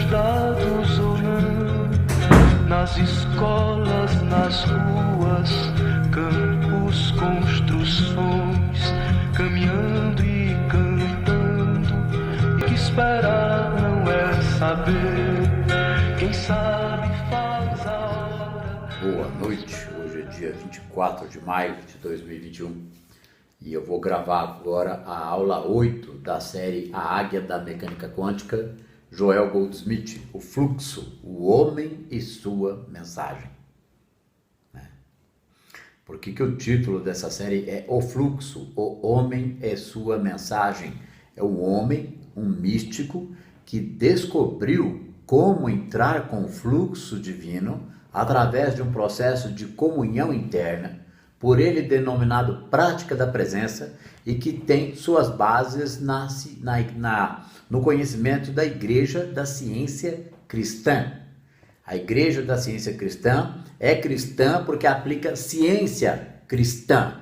dados ou não, nas escolas, nas ruas, campos, construções, caminhando e cantando. O que esperar não é saber, quem sabe faz a hora. Boa noite, hoje é dia 24 de maio de 2021 e eu vou gravar agora a aula 8 da série A Águia da Mecânica Quântica, Joel Goldsmith, o fluxo, o homem e sua mensagem. Por que o título dessa série é O Fluxo, o homem e sua mensagem? É um homem, um místico, que descobriu como entrar com o fluxo divino através de um processo de comunhão interna, por ele denominado prática da presença, e que tem suas bases no conhecimento da Igreja da Ciência Cristã. A Igreja da Ciência Cristã é cristã porque aplica ciência cristã.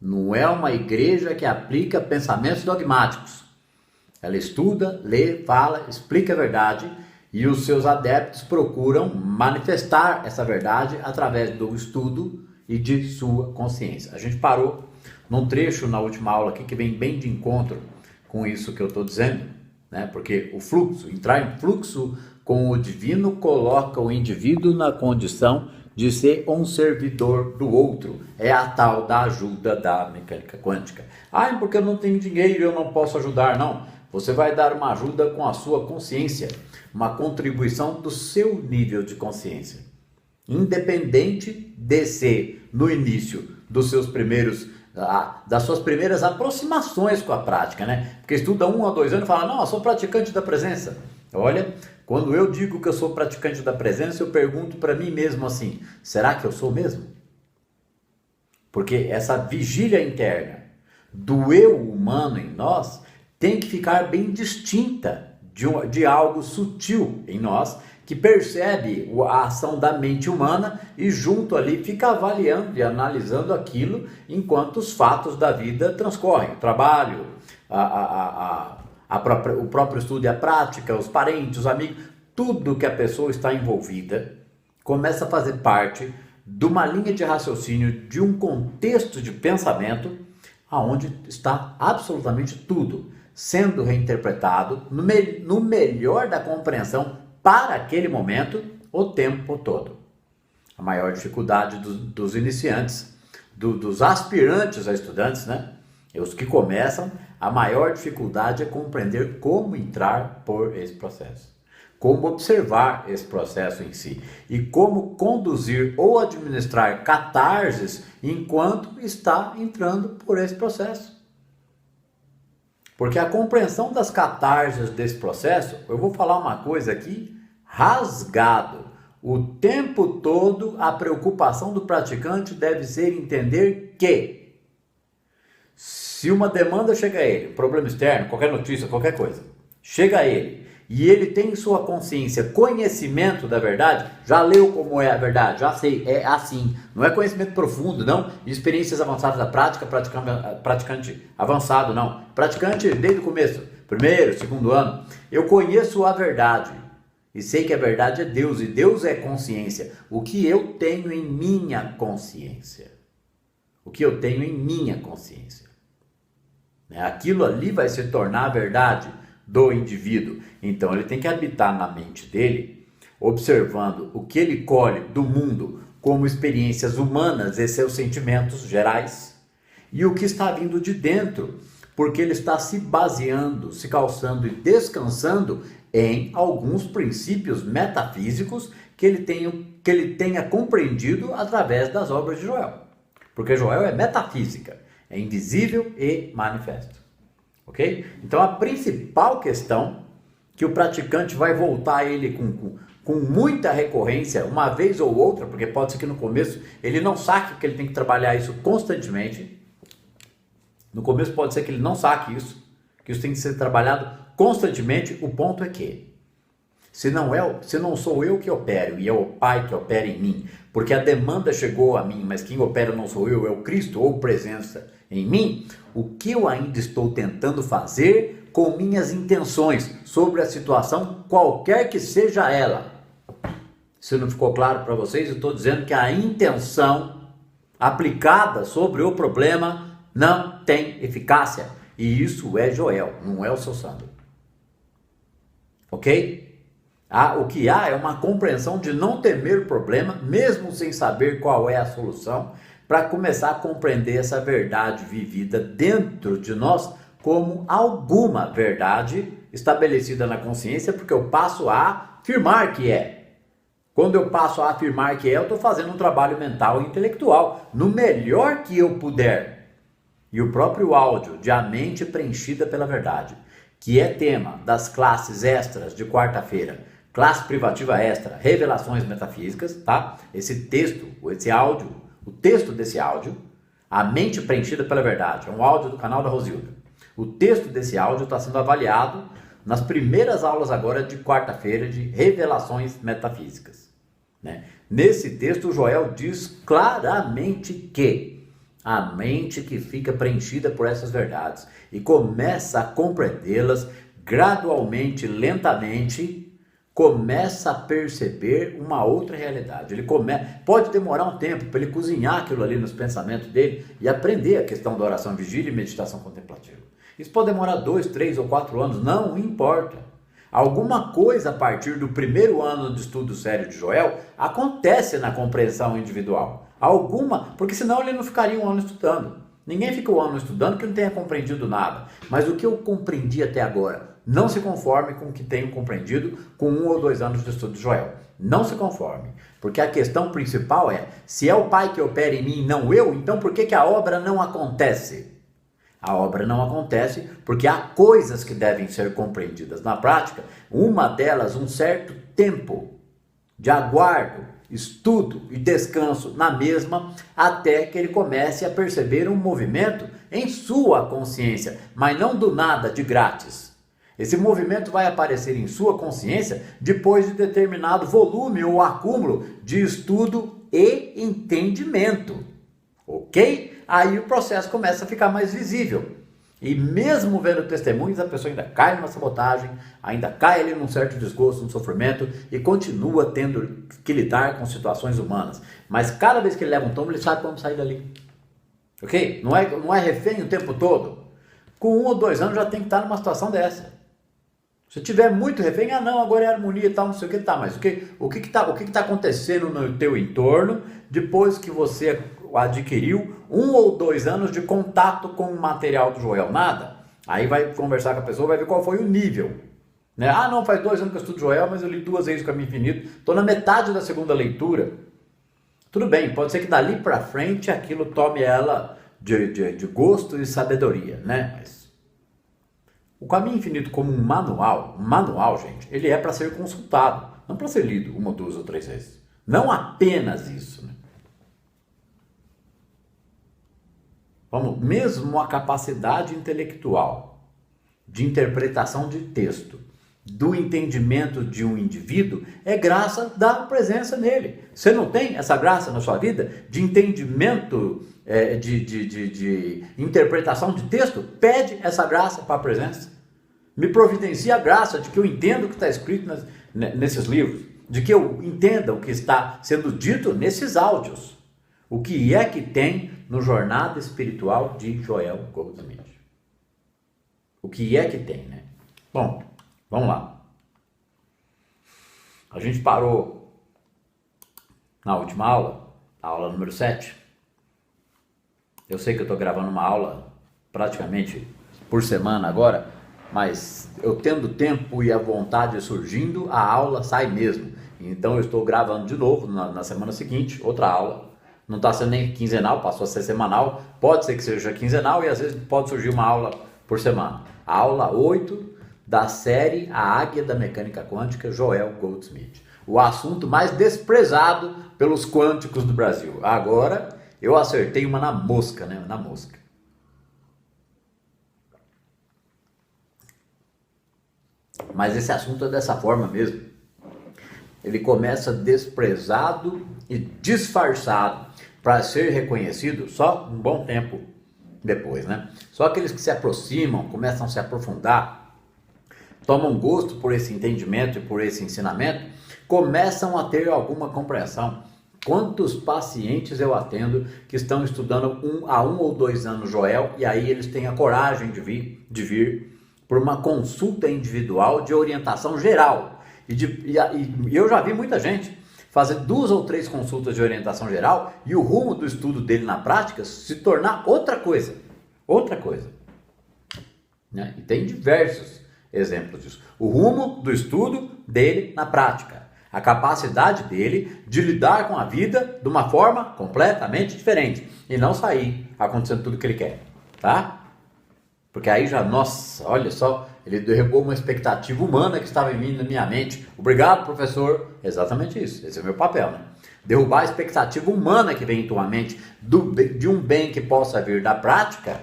Não é uma igreja que aplica pensamentos dogmáticos. Ela estuda, lê, fala, explica a verdade e os seus adeptos procuram manifestar essa verdade através do estudo e de sua consciência. A gente parou num trecho na última aula aqui que vem bem de encontro com isso que eu estou dizendo, né? Porque o fluxo, entrar em fluxo com o divino, coloca o indivíduo na condição de ser um servidor do outro. É a tal da ajuda da mecânica quântica. Porque eu não tenho dinheiro, eu não posso ajudar. Não, você vai dar uma ajuda com a sua consciência, uma contribuição do seu nível de consciência. Independente de ser no início dos seus das suas primeiras aproximações com a prática, né? Porque estuda 1 a 2 anos e fala, não, eu sou praticante da presença. Olha, quando eu digo que eu sou praticante da presença, eu pergunto para mim mesmo assim, será que eu sou mesmo? Porque essa vigília interna do eu humano em nós tem que ficar bem distinta de algo sutil em nós, que percebe a ação da mente humana e junto ali fica avaliando e analisando aquilo enquanto os fatos da vida transcorrem. O trabalho, o próprio estudo e a prática, os parentes, os amigos, tudo que a pessoa está envolvida começa a fazer parte de uma linha de raciocínio, de um contexto de pensamento, onde está absolutamente tudo sendo reinterpretado no melhor da compreensão para aquele momento, o tempo todo. A maior dificuldade dos iniciantes, dos aspirantes a estudantes, né? Os que começam, a maior dificuldade é compreender como entrar por esse processo, como observar esse processo em si e como conduzir ou administrar catarses enquanto está entrando por esse processo. Porque a compreensão das catarses desse processo, eu vou falar uma coisa aqui, rasgado. O tempo todo a preocupação do praticante deve ser entender que se uma demanda chega a ele, problema externo, qualquer notícia, qualquer coisa, chega a ele e ele tem em sua consciência conhecimento da verdade, já leu como é a verdade, já sei, é assim, não é conhecimento profundo, não, experiências avançadas da prática, praticante avançado, não, praticante desde o começo, primeiro, segundo ano, eu conheço a verdade e sei que a verdade é Deus e Deus é consciência, o que eu tenho em minha consciência, aquilo ali vai se tornar a verdade do indivíduo. Então ele tem que habitar na mente dele, observando o que ele colhe do mundo como experiências humanas e seus sentimentos gerais, e o que está vindo de dentro, porque ele está se baseando, se calçando e descansando em alguns princípios metafísicos que ele tenha compreendido através das obras de Joel. Porque Joel é metafísica, é invisível e manifesto. Ok? Então a principal questão que o praticante vai voltar a ele com muita recorrência, uma vez ou outra, porque pode ser que no começo ele não saque que ele tem que trabalhar isso constantemente. No começo pode ser que ele não saque isso, que isso tem que ser trabalhado constantemente. O ponto é que se não sou eu que opero e é o Pai que opera em mim, porque a demanda chegou a mim, mas quem opera não sou eu, é o Cristo ou presença em mim, o que eu ainda estou tentando fazer com minhas intenções sobre a situação, qualquer que seja ela. Se não ficou claro para vocês, eu estou dizendo que a intenção aplicada sobre o problema não tem eficácia. E isso é Joel, não é o seu Sandro. Ok? O que há é uma compreensão de não temer o problema, mesmo sem saber qual é a solução, para começar a compreender essa verdade vivida dentro de nós como alguma verdade estabelecida na consciência, porque eu passo a afirmar que é. Quando eu passo a afirmar que é, eu estou fazendo um trabalho mental e intelectual, no melhor que eu puder. E o próprio áudio de A Mente Preenchida pela Verdade, que é tema das classes extras de quarta-feira, classe privativa extra, revelações metafísicas, tá? Esse texto, esse áudio, o texto desse áudio, A Mente Preenchida pela Verdade, é um áudio do canal da Rosilda. O texto desse áudio está sendo avaliado nas primeiras aulas agora de quarta-feira de revelações metafísicas, né? Nesse texto, o Joel diz claramente que a mente que fica preenchida por essas verdades e começa a compreendê-las gradualmente, lentamente, começa a perceber uma outra realidade. Pode demorar um tempo para ele cozinhar aquilo ali nos pensamentos dele e aprender a questão da oração vigília e meditação contemplativa. Isso pode demorar 2, 3 ou 4 anos, não importa. Alguma coisa a partir do primeiro ano de estudo sério de Joel acontece na compreensão individual. Alguma, porque senão ele não ficaria um ano estudando. Ninguém fica um ano estudando que não tenha compreendido nada. Mas o que eu compreendi até agora, não se conforme com o que tenho compreendido com 1 ou 2 anos de estudo de Joel. Não se conforme. Porque a questão principal é, se é o Pai que opera em mim e não eu, então por que a obra não acontece? A obra não acontece porque há coisas que devem ser compreendidas na prática. Uma delas, um certo tempo de aguardo, estudo e descanso na mesma, até que ele comece a perceber um movimento em sua consciência, mas não do nada, de grátis. Esse movimento vai aparecer em sua consciência depois de determinado volume ou acúmulo de estudo e entendimento. Ok? Aí o processo começa a ficar mais visível. E mesmo vendo testemunhos, a pessoa ainda cai numa sabotagem, ainda cai ali num certo desgosto, num sofrimento e continua tendo que lidar com situações humanas. Mas cada vez que ele leva um tombo, ele sabe como sair dali. Ok? Não é refém o tempo todo. Com 1 ou 2 anos já tem que estar numa situação dessa. Se tiver muito refém, não, agora é harmonia e tal, não sei o que, tá, mas o que tá acontecendo no teu entorno depois que você adquiriu 1 ou 2 anos de contato com o material do Joel? Nada. Aí vai conversar com a pessoa, vai ver qual foi o nível. Né? Não, faz 2 anos que eu estudo Joel, mas eu li 2 vezes o Caminho Infinito, estou na metade da segunda leitura. Tudo bem, pode ser que dali para frente aquilo tome ela de gosto e sabedoria, né? Mas o Caminho Infinito como um manual, gente, ele é para ser consultado, não para ser lido 1, 2 ou 3 vezes. Não apenas isso, né? Mesmo a capacidade intelectual de interpretação de texto, do entendimento de um indivíduo, é graça da presença nele. Você não tem essa graça na sua vida de entendimento, de interpretação de texto? Pede essa graça para a presença. Me providencia a graça de que eu entenda o que está escrito nesses livros, de que eu entenda o que está sendo dito nesses áudios. O que é que tem no Jornada Espiritual de Joel Goldsmith? O que é que tem, né? Bom, vamos lá. A gente parou na última aula, a aula número 7. Eu sei que eu estou gravando uma aula praticamente por semana agora, mas eu tendo tempo e a vontade surgindo, a aula sai mesmo. Então eu estou gravando de novo na semana seguinte, outra aula. Não está sendo nem quinzenal, passou a ser semanal. Pode ser que seja quinzenal e às vezes pode surgir uma aula por semana. A aula 8 da série A Águia da Mecânica Quântica, Joel Goldsmith. O assunto mais desprezado pelos quânticos do Brasil. Agora eu acertei uma na mosca, né? Na mosca. Mas esse assunto é dessa forma mesmo. Ele começa desprezado e disfarçado para ser reconhecido só um bom tempo depois, né? Só aqueles que se aproximam, começam a se aprofundar, tomam gosto por esse entendimento e por esse ensinamento, começam a ter alguma compreensão. Quantos pacientes eu atendo que estão estudando há 1 ou 2 anos Joel, e aí eles têm a coragem de vir por uma consulta individual de orientação geral. E eu já vi muita gente fazer 2 ou 3 consultas de orientação geral e o rumo do estudo dele na prática se tornar outra coisa. Né? E tem diversos exemplos disso. O rumo do estudo dele na prática. A capacidade dele de lidar com a vida de uma forma completamente diferente. E não sair acontecendo tudo que ele quer. Tá? Porque aí já, nossa, olha só, ele derrubou uma expectativa humana que estava em mim, na minha mente. Obrigado, professor. Exatamente isso. Esse é o meu papel, né? Derrubar a expectativa humana que vem em tua mente de um bem que possa vir da prática,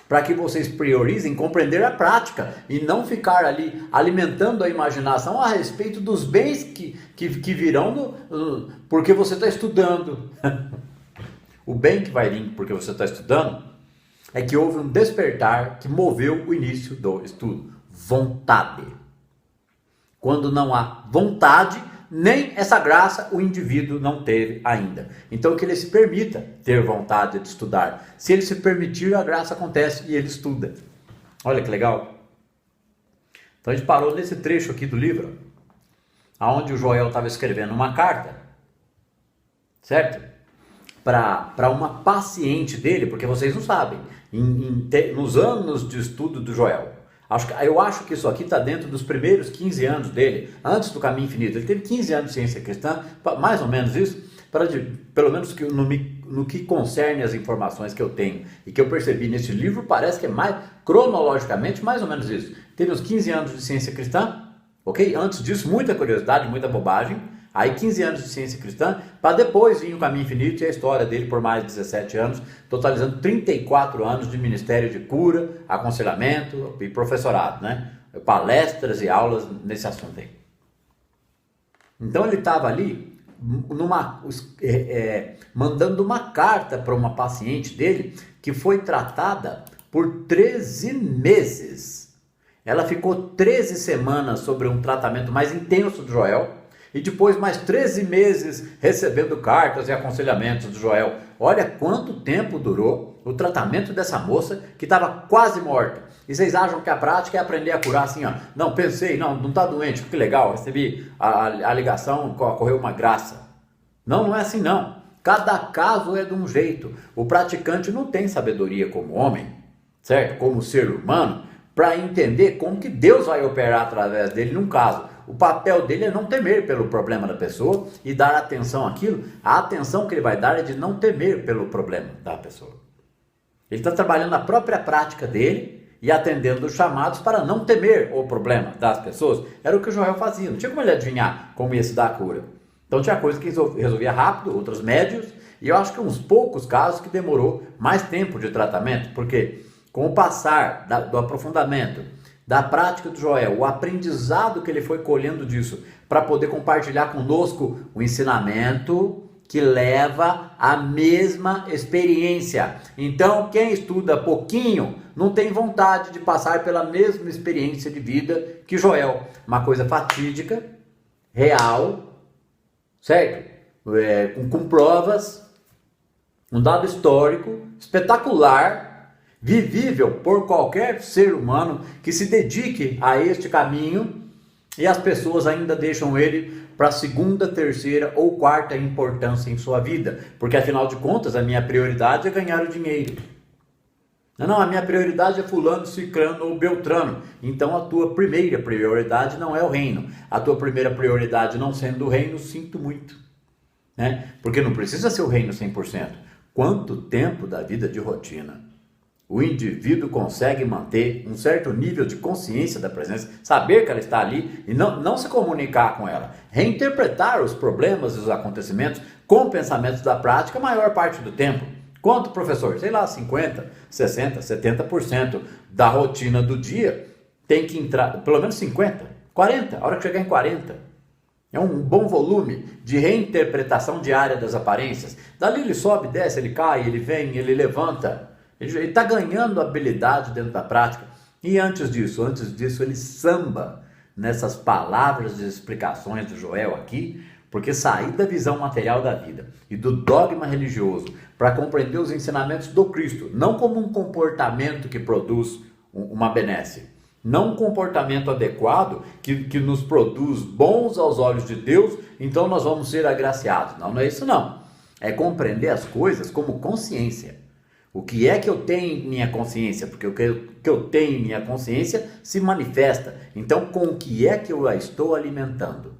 para que vocês priorizem compreender a prática e não ficar ali alimentando a imaginação a respeito dos bens que virão porque você está estudando. O bem que vai vir porque você está estudando é que houve um despertar que moveu o início do estudo. Vontade. Quando não há vontade, nem essa graça o indivíduo não teve ainda. Então que ele se permita ter vontade de estudar. Se ele se permitir, a graça acontece e ele estuda. Olha que legal. Então a gente parou nesse trecho aqui do livro, onde o Joel estava escrevendo uma carta, certo? Para uma paciente dele, porque vocês não sabem, nos anos de estudo do Joel, eu acho que isso aqui está dentro dos primeiros 15 anos dele, antes do Caminho Infinito. Ele teve 15 anos de ciência cristã, mais ou menos isso, pelo menos no que concerne as informações que eu tenho e que eu percebi nesse livro, parece que é mais, cronologicamente, mais ou menos isso. Teve uns 15 anos de ciência cristã, ok? Antes disso, muita curiosidade, muita bobagem. Aí 15 anos de ciência cristã, para depois vir o Caminho Infinito e a história dele por mais de 17 anos, totalizando 34 anos de ministério de cura, aconselhamento e professorado, né? Palestras e aulas nesse assunto aí. Então ele estava ali mandando uma carta para uma paciente dele que foi tratada por 13 meses. Ela ficou 13 semanas sobre um tratamento mais intenso do Joel, e depois mais 13 meses recebendo cartas e aconselhamentos do Joel. Olha quanto tempo durou o tratamento dessa moça que estava quase morta. E vocês acham que a prática é aprender a curar assim, ó? Não, pensei, não está doente, que legal, recebi a ligação, ocorreu uma graça. Não é assim não. Cada caso é de um jeito. O praticante não tem sabedoria como homem, certo? Como ser humano, para entender como que Deus vai operar através dele num caso. O papel dele é não temer pelo problema da pessoa e dar atenção àquilo. A atenção que ele vai dar é de não temer pelo problema da pessoa. Ele está trabalhando a própria prática dele e atendendo os chamados para não temer o problema das pessoas. Era o que o Joel fazia. Não tinha como ele adivinhar como ia se dar a cura. Então tinha coisas que resolvia rápido, outras médios. E eu acho que uns poucos casos que demorou mais tempo de tratamento. Porque com o passar do aprofundamento da prática do Joel, o aprendizado que ele foi colhendo disso, para poder compartilhar conosco o ensinamento que leva à mesma experiência. Então, quem estuda pouquinho, não tem vontade de passar pela mesma experiência de vida que Joel. Uma coisa fatídica, real, certo? Com provas, um dado histórico, espetacular, vivível por qualquer ser humano que se dedique a este caminho, e as pessoas ainda deixam ele para a segunda, terceira ou quarta importância em sua vida, porque afinal de contas a minha prioridade é ganhar o dinheiro. Não, a minha prioridade é fulano, ciclano ou beltrano. Então a tua primeira prioridade não é o reino. A tua primeira prioridade não sendo o reino, sinto muito, né? Porque não precisa ser o reino 100%. Quanto tempo da vida de rotina o indivíduo consegue manter um certo nível de consciência da presença, saber que ela está ali e não se comunicar com ela, reinterpretar os problemas e os acontecimentos com pensamentos da prática a maior parte do tempo. Quanto, professor? Sei lá, 50%, 60%, 70% da rotina do dia tem que entrar, pelo menos 50%, 40%, a hora que chegar em 40%. É um bom volume de reinterpretação diária das aparências. Dali ele sobe, desce, ele cai, ele vem, ele levanta. Ele está ganhando habilidade dentro da prática. E antes disso ele samba nessas palavras e explicações do Joel aqui, porque sair da visão material da vida e do dogma religioso para compreender os ensinamentos do Cristo, não como um comportamento que produz uma benesse, não um comportamento adequado que nos produz bons aos olhos de Deus, então nós vamos ser agraciados. Não é isso não. É compreender as coisas como consciência. O que é que eu tenho em minha consciência? Porque o que eu tenho em minha consciência se manifesta. Então, com o que é que eu a estou alimentando?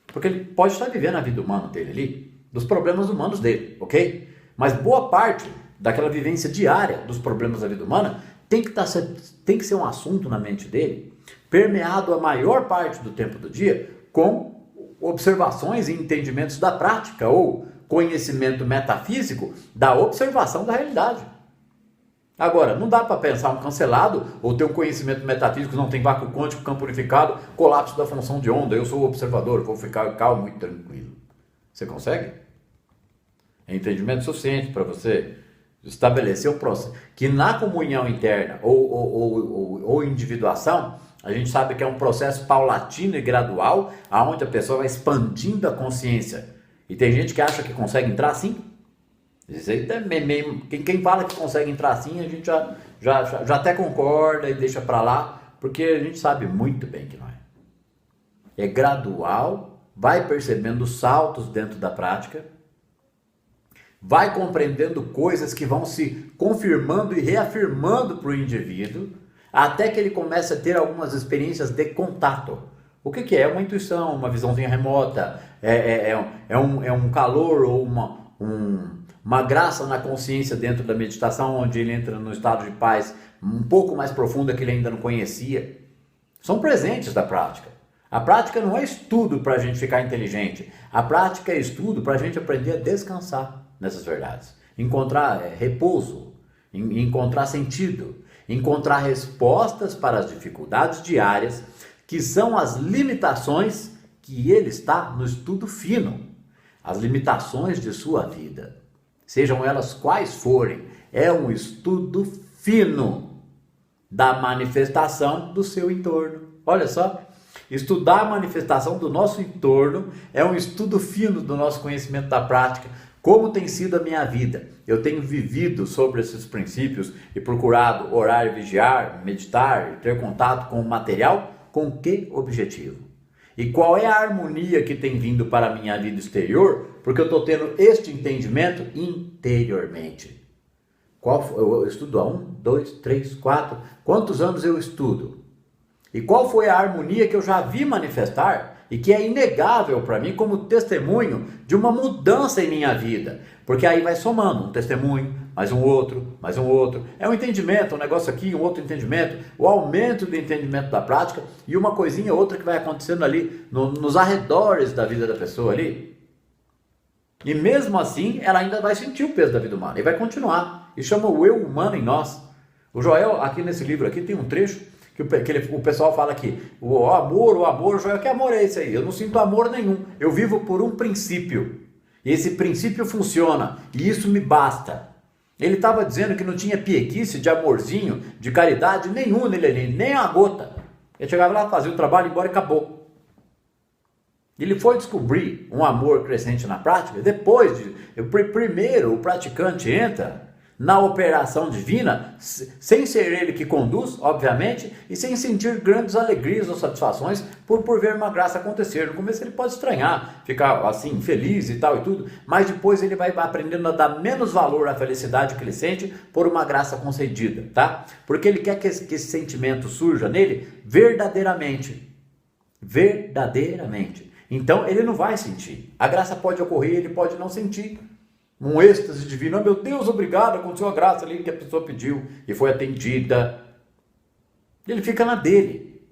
Porque ele pode estar vivendo a vida humana dele ali, dos problemas humanos dele, ok? Mas boa parte daquela vivência diária dos problemas da vida humana tem que ser um assunto na mente dele, permeado a maior parte do tempo do dia com observações e entendimentos da prática ou conhecimento metafísico da observação da realidade. Agora, não dá para pensar um cancelado ou ter um conhecimento metafísico, não tem vácuo quântico, campo unificado, colapso da função de onda, eu sou o observador, vou ficar calmo e tranquilo. Você consegue? É entendimento suficiente para você estabelecer o processo. Que na comunhão interna ou individuação, a gente sabe que é um processo paulatino e gradual, aonde a pessoa vai expandindo a consciência. E tem gente que acha que consegue entrar assim. Quem fala que consegue entrar assim, a gente já até concorda e deixa para lá, porque a gente sabe muito bem que não é. É gradual, vai percebendo saltos dentro da prática, vai compreendendo coisas que vão se confirmando e reafirmando para o indivíduo, até que ele comece a ter algumas experiências de contato. O que é? É uma intuição, uma visãozinha remota, é um calor ou uma graça na consciência dentro da meditação, onde ele entra no estado de paz um pouco mais profunda que ele ainda não conhecia. São presentes da prática. A prática não é estudo para a gente ficar inteligente. A prática é estudo para a gente aprender a descansar nessas verdades. Encontrar repouso, encontrar sentido, encontrar respostas para as dificuldades diárias, que são as limitações que ele está no estudo fino. As limitações de sua vida. Sejam elas quais forem, é um estudo fino da manifestação do seu entorno. Olha só, estudar a manifestação do nosso entorno é um estudo fino do nosso conhecimento da prática. Como tem sido a minha vida? Eu tenho vivido sobre esses princípios e procurado orar, vigiar, meditar, ter contato com o material, com que objetivo? E qual é a harmonia que tem vindo para a minha vida exterior? Porque eu estou tendo este entendimento interiormente. Eu estudo há 1, 2, 3, 4. Quantos anos eu estudo? E qual foi a harmonia que eu já vi manifestar e que é inegável para mim como testemunho de uma mudança em minha vida? Porque aí vai somando um testemunho, mais um outro. É um entendimento, um negócio aqui, um outro entendimento, o aumento do entendimento da prática e uma coisinha outra que vai acontecendo ali nos arredores da vida da pessoa ali. E mesmo assim, ela ainda vai sentir o peso da vida humana e vai continuar. E chama o eu humano em nós. O Joel, aqui nesse livro aqui, tem um trecho que o pessoal fala aqui, o amor, Joel, que amor é esse aí? Eu não sinto amor nenhum. Eu vivo por um princípio. E esse princípio funciona. E isso me basta. Ele estava dizendo que não tinha pieguice de amorzinho, de caridade nenhum nele ali, nem a gota. Ele chegava lá, fazia o trabalho, embora e acabou. Ele foi descobrir um amor crescente na prática, primeiro o praticante entra na operação divina, sem ser ele que conduz, obviamente, e sem sentir grandes alegrias ou satisfações por ver uma graça acontecer. No começo ele pode estranhar, ficar assim, feliz e tal e tudo, mas depois ele vai aprendendo a dar menos valor à felicidade que ele sente por uma graça concedida, tá? Porque ele quer que esse sentimento surja nele verdadeiramente. Verdadeiramente. Então ele não vai sentir. A graça pode ocorrer, ele pode não sentir. Um êxtase divino, oh, meu Deus, obrigado, aconteceu a graça ali que a pessoa pediu e foi atendida. Ele fica na dele,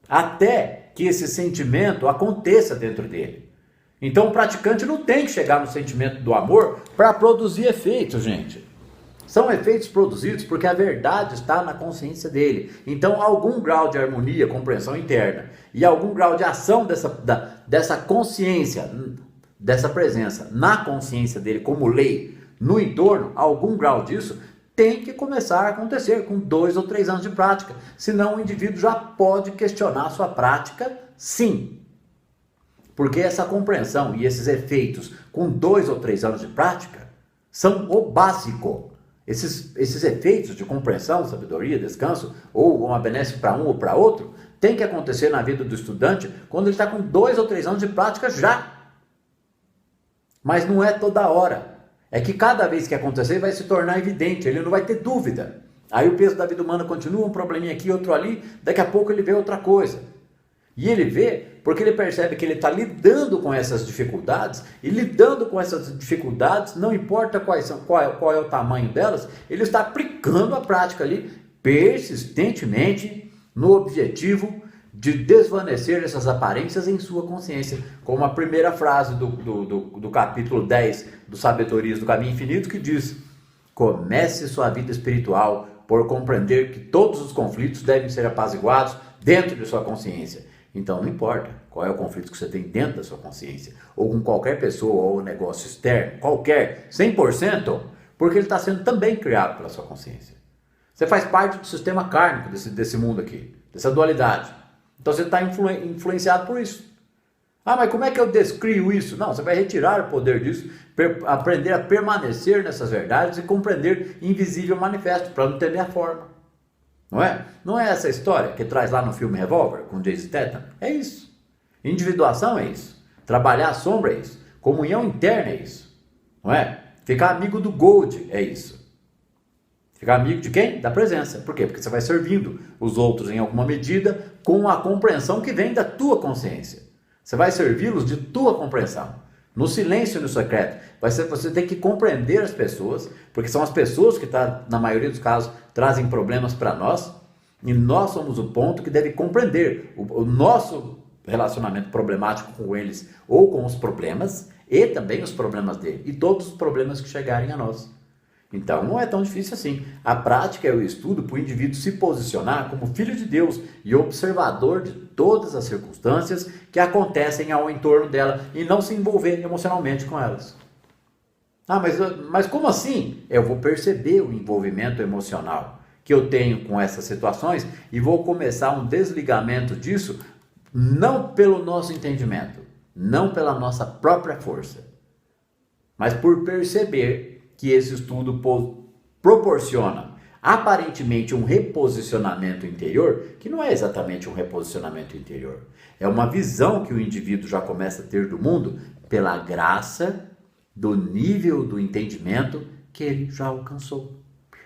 até que esse sentimento aconteça dentro dele. Então o praticante não tem que chegar no sentimento do amor para produzir efeitos, gente. São efeitos produzidos porque a verdade está na consciência dele. Então algum grau de harmonia, compreensão interna e algum grau de ação dessa consciência, dessa presença na consciência dele como lei no entorno, algum grau disso tem que começar a acontecer com 2 ou 3 anos de prática. Senão o indivíduo já pode questionar a sua prática, sim. Porque essa compreensão e esses efeitos com 2 ou 3 anos de prática são o básico. Esses efeitos de compreensão, sabedoria, descanso, ou uma benesse para um ou para outro, tem que acontecer na vida do estudante quando ele está com 2 ou 3 anos de prática já. Mas não é toda hora. É que cada vez que acontecer vai se tornar evidente, ele não vai ter dúvida. Aí o peso da vida humana continua, um probleminha aqui, outro ali, daqui a pouco ele vê outra coisa. E ele vê porque ele percebe que ele está lidando com essas dificuldades, e lidando com essas dificuldades, não importa qual é o tamanho delas, ele está aplicando a prática ali persistentemente no objetivo de desvanecer essas aparências em sua consciência, como a primeira frase do capítulo 10 do Sabedorias do Caminho Infinito, que diz: comece sua vida espiritual por compreender que todos os conflitos devem ser apaziguados dentro de sua consciência. Então não importa qual é o conflito que você tem dentro da sua consciência, ou com qualquer pessoa ou negócio externo, qualquer, 100%, porque ele está sendo também criado pela sua consciência. Você faz parte do sistema kármico desse mundo aqui, dessa dualidade. Então você está influenciado por isso. Ah, mas como é que eu descrio isso? Não, você vai retirar o poder disso, aprender a permanecer nessas verdades e compreender invisível manifesto, para não temer a forma. Não é? Não é essa história que traz lá no filme Revolver, com Jason Statham? É isso. Individuação é isso. Trabalhar a sombra é isso. Comunhão interna é isso. Não é? Ficar amigo do Gold é isso. Ficar amigo de quem? Da presença. Por quê? Porque você vai servindo os outros em alguma medida com a compreensão que vem da tua consciência. Você vai servi-los de tua compreensão. No silêncio e no secreto. Você tem que compreender as pessoas, porque são as pessoas que, na maioria dos casos, trazem problemas para nós, e nós somos o ponto que deve compreender o nosso relacionamento problemático com eles, ou com os problemas, e também os problemas dele, e todos os problemas que chegarem a nós. Então não é tão difícil assim. A prática é o estudo para o indivíduo se posicionar como filho de Deus e observador de todas as circunstâncias que acontecem ao entorno dela e não se envolver emocionalmente com elas. Ah, mas como assim? Eu vou perceber o envolvimento emocional que eu tenho com essas situações e vou começar um desligamento disso, não pelo nosso entendimento, não pela nossa própria força, mas por perceber que esse estudo proporciona aparentemente um reposicionamento interior, que não é exatamente um reposicionamento interior. É uma visão que o indivíduo já começa a ter do mundo pela graça do nível do entendimento que ele já alcançou.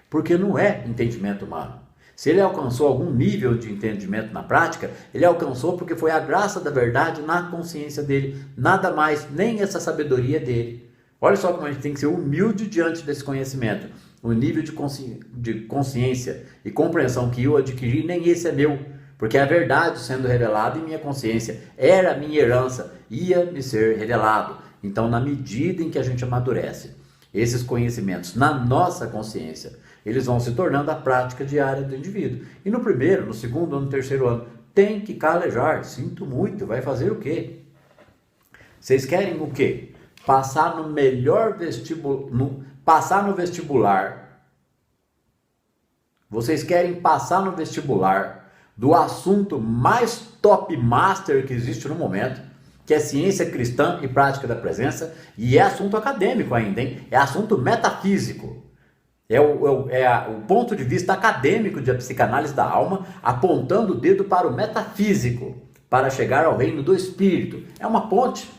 Porque não é entendimento humano. Se ele alcançou algum nível de entendimento na prática, ele alcançou porque foi a graça da verdade na consciência dele. Nada mais, nem essa sabedoria dele. Olha só como a gente tem que ser humilde diante desse conhecimento. O nível de consciência e compreensão que eu adquiri, nem esse é meu. Porque a verdade sendo revelada em minha consciência era a minha herança, ia me ser revelado. Então, na medida em que a gente amadurece esses conhecimentos na nossa consciência, eles vão se tornando a prática diária do indivíduo. E no primeiro, no segundo, no terceiro ano, tem que calejar. Sinto muito, vai fazer o quê? Vocês querem o quê? Passar no melhor passar no vestibular. Vocês querem passar no vestibular do assunto mais top master que existe no momento, que é ciência cristã e prática da presença, e é assunto acadêmico ainda, hein? É assunto metafísico. É o ponto de vista acadêmico de a psicanálise da alma, apontando o dedo para o metafísico, para chegar ao reino do espírito. É uma ponte.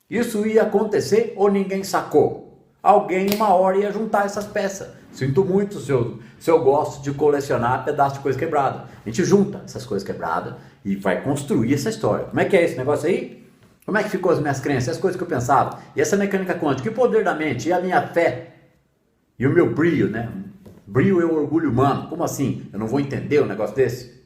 Isso ia acontecer ou ninguém sacou? Alguém uma hora ia juntar essas peças. Sinto muito se eu gosto de colecionar pedaços de coisa quebrada. A gente junta essas coisas quebradas e vai construir essa história. Como é que é esse negócio aí? Como é que ficou as minhas crenças, as coisas que eu pensava? E essa mecânica quântica, e o poder da mente, e a minha fé? E o meu brio, né? Brio é o orgulho humano. Como assim? Eu não vou entender um negócio desse?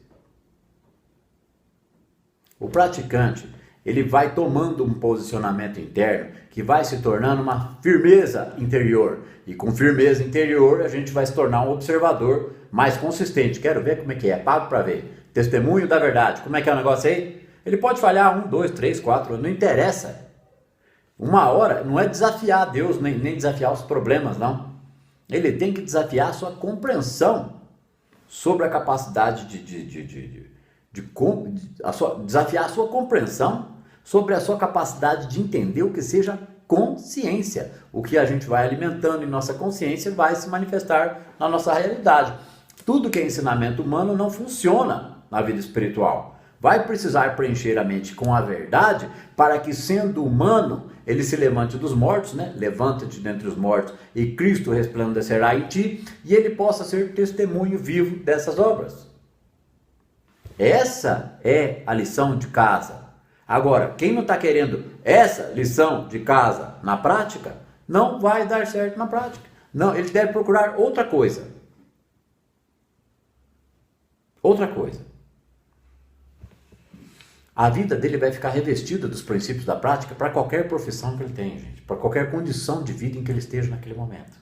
O praticante, ele vai tomando um posicionamento interno que vai se tornando uma firmeza interior. E com firmeza interior a gente vai se tornar um observador mais consistente. Quero ver como é que é, pago para ver. Testemunho da verdade. Como é que é o negócio aí? Ele pode falhar 1, 2, 3, 4, não interessa. Uma hora não é desafiar Deus, nem desafiar os problemas, não. ele tem que desafiar a sua compreensão sobre a capacidade desafiar a sua compreensão sobre a sua capacidade de entender o que seja consciência. O que a gente vai alimentando em nossa consciência vai se manifestar na nossa realidade. Tudo que é ensinamento humano não funciona na vida espiritual. Vai precisar preencher a mente com a verdade para que, sendo humano, ele se levante dos mortos, né? Levanta-te dentre os mortos e Cristo resplandecerá em ti, e ele possa ser testemunho vivo dessas obras. Essa é a lição de casa. Agora, quem não está querendo essa lição de casa na prática, não vai dar certo na prática. Não, ele deve procurar outra coisa. Outra coisa. A vida dele vai ficar revestida dos princípios da prática para qualquer profissão que ele tenha, gente. Para qualquer condição de vida em que ele esteja naquele momento.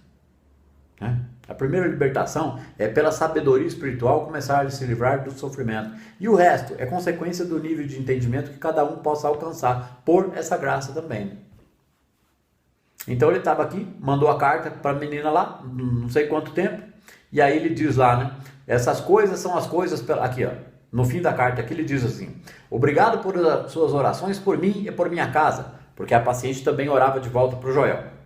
Né? A primeira libertação é pela sabedoria espiritual começar a se livrar do sofrimento. E o resto é consequência do nível de entendimento que cada um possa alcançar por essa graça também. Então ele estava aqui, mandou a carta para a menina lá, não sei quanto tempo, e aí ele diz lá, né? Essas coisas são as coisas, aqui ó, no fim da carta aqui ele diz assim: obrigado por suas orações por mim e por minha casa, porque a paciente também orava de volta para o Joel.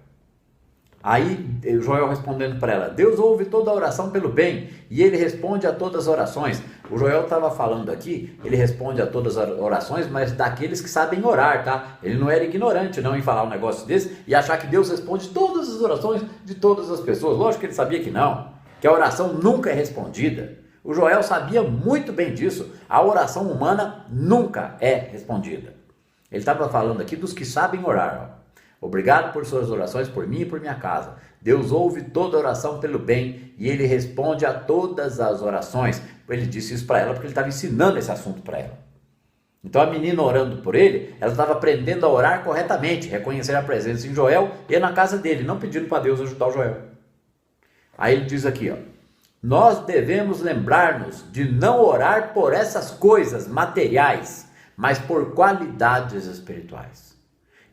Aí o Joel respondendo para ela: Deus ouve toda a oração pelo bem e ele responde a todas as orações. O Joel estava falando aqui, ele responde a todas as orações, mas daqueles que sabem orar, tá? Ele não era ignorante não em falar um negócio desse e achar que Deus responde todas as orações de todas as pessoas. Lógico que ele sabia que não, que a oração nunca é respondida. O Joel sabia muito bem disso. A oração humana nunca é respondida. Ele estava falando aqui dos que sabem orar, ó. Obrigado por suas orações por mim e por minha casa. Deus ouve toda oração pelo bem e ele responde a todas as orações. Ele disse isso para ela porque ele estava ensinando esse assunto para ela. Então a menina orando por ele, ela estava aprendendo a orar corretamente, reconhecer a presença em Joel e na casa dele, não pedindo para Deus ajudar o Joel. Aí ele diz aqui, ó: nós devemos lembrar-nos de não orar por essas coisas materiais, mas por qualidades espirituais.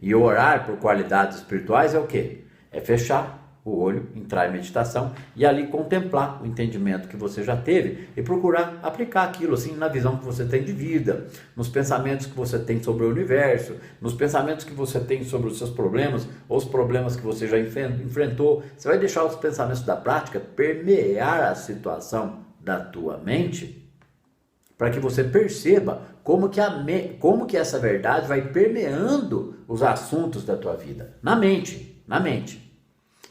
E orar por qualidades espirituais é o quê? É fechar o olho, entrar em meditação e ali contemplar o entendimento que você já teve e procurar aplicar aquilo assim na visão que você tem de vida, nos pensamentos que você tem sobre o universo, nos pensamentos que você tem sobre os seus problemas ou os problemas que você já enfrentou. Você vai deixar os pensamentos da prática permear a situação da tua mente para que você perceba como que essa verdade vai permeando os assuntos da tua vida, na mente.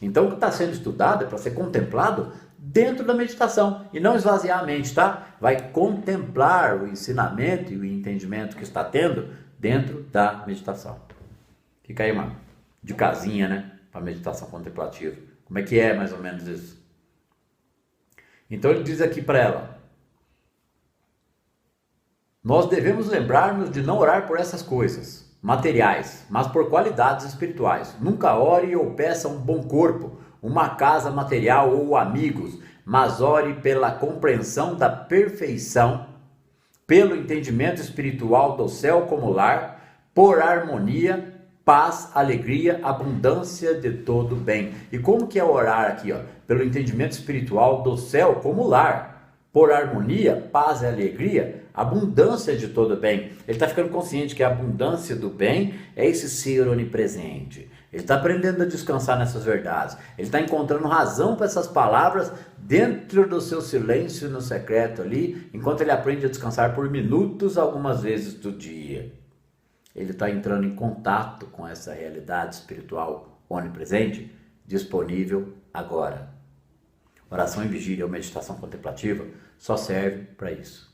Então o que está sendo estudado é para ser contemplado dentro da meditação e não esvaziar a mente, tá? Vai contemplar o ensinamento e o entendimento que está tendo dentro da meditação. Fica aí uma de casinha, né? Para meditação contemplativa. Como é que é mais ou menos isso? Então ele diz aqui para ela: nós devemos lembrar-nos de não orar por essas coisas materiais, mas por qualidades espirituais. Nunca ore ou peça um bom corpo, uma casa material ou amigos, mas ore pela compreensão da perfeição, pelo entendimento espiritual do céu como lar, por harmonia, paz, alegria, abundância de todo bem. E como que é orar aqui, ó? Pelo entendimento espiritual do céu como lar, por harmonia, paz e alegria, abundância de todo bem. Ele está ficando consciente que a abundância do bem é esse ser onipresente. Ele está aprendendo a descansar nessas verdades. Ele está encontrando razão para essas palavras dentro do seu silêncio no secreto ali, enquanto ele aprende a descansar por minutos algumas vezes do dia. Ele está entrando em contato com essa realidade espiritual onipresente, disponível agora. Oração em vigília ou meditação contemplativa só serve para isso.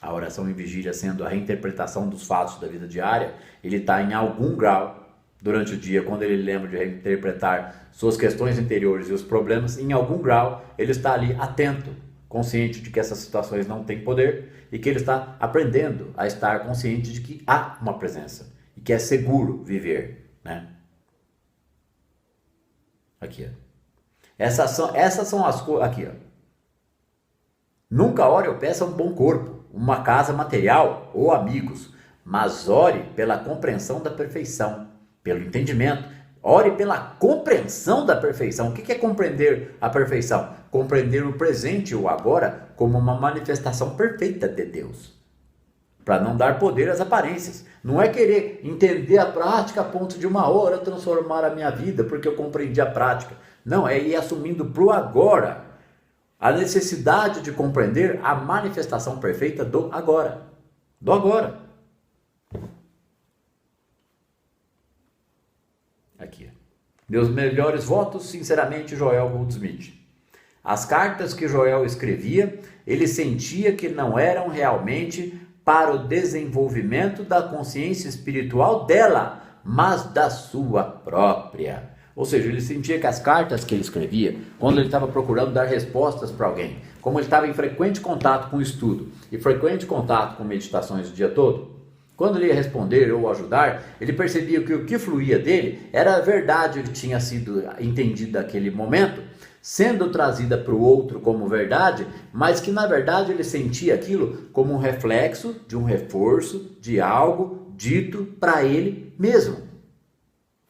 A oração em vigília, sendo a reinterpretação dos fatos da vida diária, ele está em algum grau durante o dia, quando ele lembra de reinterpretar suas questões interiores e os problemas, em algum grau ele está ali atento, consciente de que essas situações não têm poder e que ele está aprendendo a estar consciente de que há uma presença e que é seguro viver, né? Aqui, ó. Essas são as coisas, aqui, ó. Nunca ore ou peça um bom corpo, uma casa material ou amigos, mas ore pela compreensão da perfeição, pelo entendimento. Ore pela compreensão da perfeição. O que é compreender a perfeição? Compreender o presente e o agora como uma manifestação perfeita de Deus. Para não dar poder às aparências. Não é querer entender a prática a ponto de uma hora transformar a minha vida, porque eu compreendi a prática. Não, é ir assumindo para o agora a necessidade de compreender a manifestação perfeita do agora. Do agora. Aqui. Meus melhores votos, sinceramente, Joel Goldsmith. As cartas que Joel escrevia, ele sentia que não eram realmente para o desenvolvimento da consciência espiritual dela, mas da sua própria. Ou seja, ele sentia que as cartas que ele escrevia, quando ele estava procurando dar respostas para alguém, como ele estava em frequente contato com o estudo e frequente contato com meditações o dia todo, quando ele ia responder ou ajudar, ele percebia que o que fluía dele era a verdade que tinha sido entendida naquele momento, sendo trazida para o outro como verdade, mas que na verdade ele sentia aquilo como um reflexo de um reforço de algo dito para ele mesmo.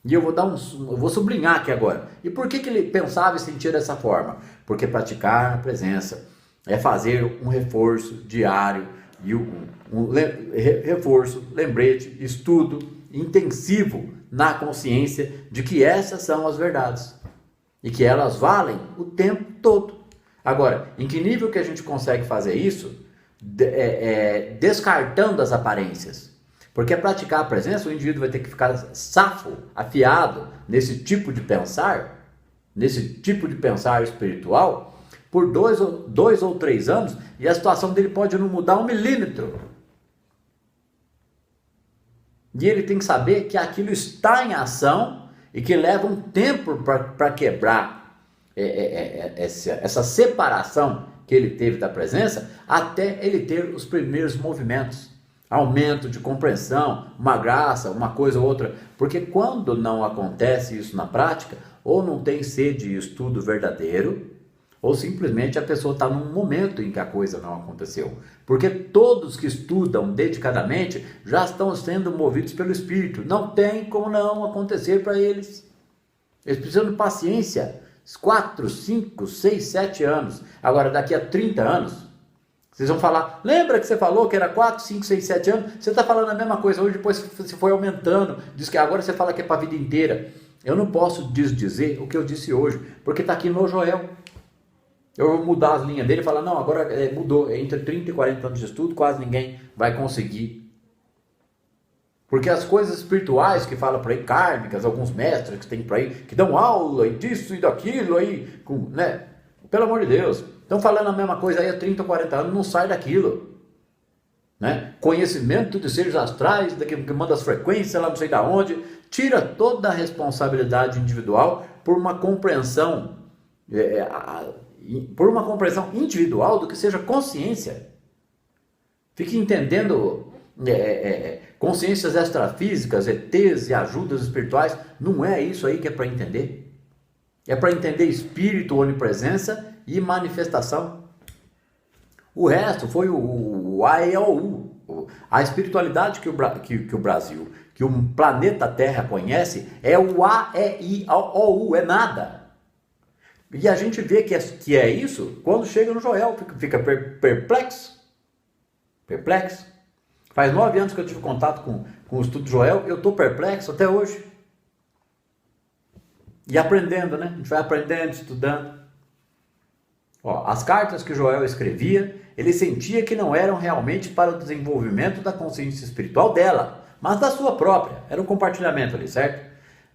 E eu vou sublinhar aqui agora. E por que ele pensava e sentia dessa forma? Porque praticar a presença é fazer um reforço diário, e reforço, lembrete, estudo intensivo na consciência de que essas são as verdades. E que elas valem o tempo todo. Agora, em que nível que a gente consegue fazer isso? Descartando as aparências. Porque praticar a presença, o indivíduo vai ter que ficar safo, afiado nesse tipo de pensar espiritual, por 2 ou 3 anos, e a situação dele pode não mudar 1 milímetro. E ele tem que saber que aquilo está em ação e que leva um tempo para quebrar essa separação que ele teve da presença, até ele ter os primeiros movimentos. Aumento de compreensão, uma graça, uma coisa ou outra. Porque quando não acontece isso na prática, ou não tem sede e estudo verdadeiro, ou simplesmente a pessoa está num momento em que a coisa não aconteceu. Porque todos que estudam dedicadamente já estão sendo movidos pelo Espírito. Não tem como não acontecer para eles. Eles precisam de paciência. 4, 5, 6, 7 anos. Agora, daqui a 30 anos, vocês vão falar, lembra que você falou que era 4, 5, 6, 7 anos? Você está falando a mesma coisa hoje, depois você foi aumentando. Diz que agora você fala que é para a vida inteira. Eu não posso desdizer o que eu disse hoje, porque está aqui no Joel. Eu vou mudar as linhas dele e falar, não, agora mudou. Entre 30 e 40 anos de estudo, quase ninguém vai conseguir. Porque as coisas espirituais que falam por aí, kármicas, alguns mestres que tem por aí, que dão aula e disso e daquilo aí, né? Pelo amor de Deus. Estão falando a mesma coisa aí há 30 ou 40 anos, não sai daquilo. Né? Conhecimento de seres astrais, que manda as frequências lá não sei de onde, tira toda a responsabilidade individual por uma compreensão individual do que seja consciência. Fique entendendo consciências extrafísicas, ETs e ajudas espirituais, não é isso aí que é para entender. É para entender espírito, onipresença e manifestação. O resto foi o AEOU. A espiritualidade que o Brasil, que o planeta Terra conhece, é o AEIOU, é nada. E a gente vê que é isso quando chega no Joel, fica perplexo. Perplexo. Faz 9 anos que eu tive contato com o estudo de Joel, eu estou perplexo até hoje. E aprendendo, né? A gente vai aprendendo, estudando. As cartas que Joel escrevia, ele sentia que não eram realmente para o desenvolvimento da consciência espiritual dela, mas da sua própria. Era um compartilhamento ali, certo?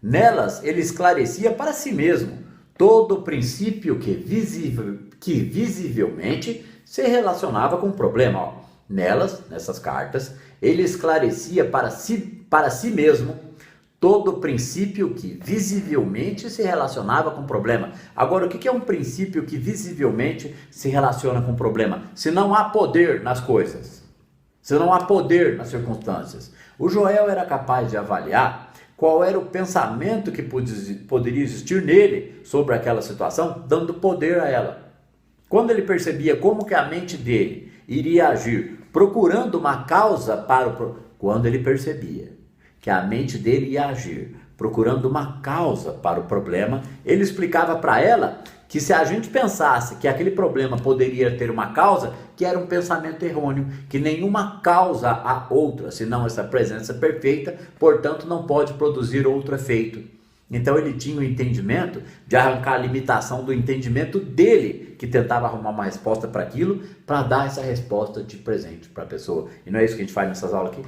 Nelas, ele esclarecia para si mesmo todo o princípio que visivelmente se relacionava com o problema. Nessas cartas, ele esclarecia para si mesmo todo princípio que visivelmente se relacionava com o problema. Agora, o que é um princípio que visivelmente se relaciona com o problema? Se não há poder nas coisas, se não há poder nas circunstâncias. O Joel era capaz de avaliar qual era o pensamento que poderia existir nele sobre aquela situação, dando poder a ela. Quando ele percebia como que a mente dele iria agir, procurando uma causa quando ele percebia que a mente dele ia agir, procurando uma causa para o problema. Ele explicava para ela que se a gente pensasse que aquele problema poderia ter uma causa, que era um pensamento errôneo, que nenhuma causa há outra, senão essa presença perfeita, portanto não pode produzir outro efeito. Então ele tinha o entendimento de arrancar a limitação do entendimento dele, que tentava arrumar uma resposta para aquilo, para dar essa resposta de presente para a pessoa. E não é isso que a gente faz nessas aulas aqui?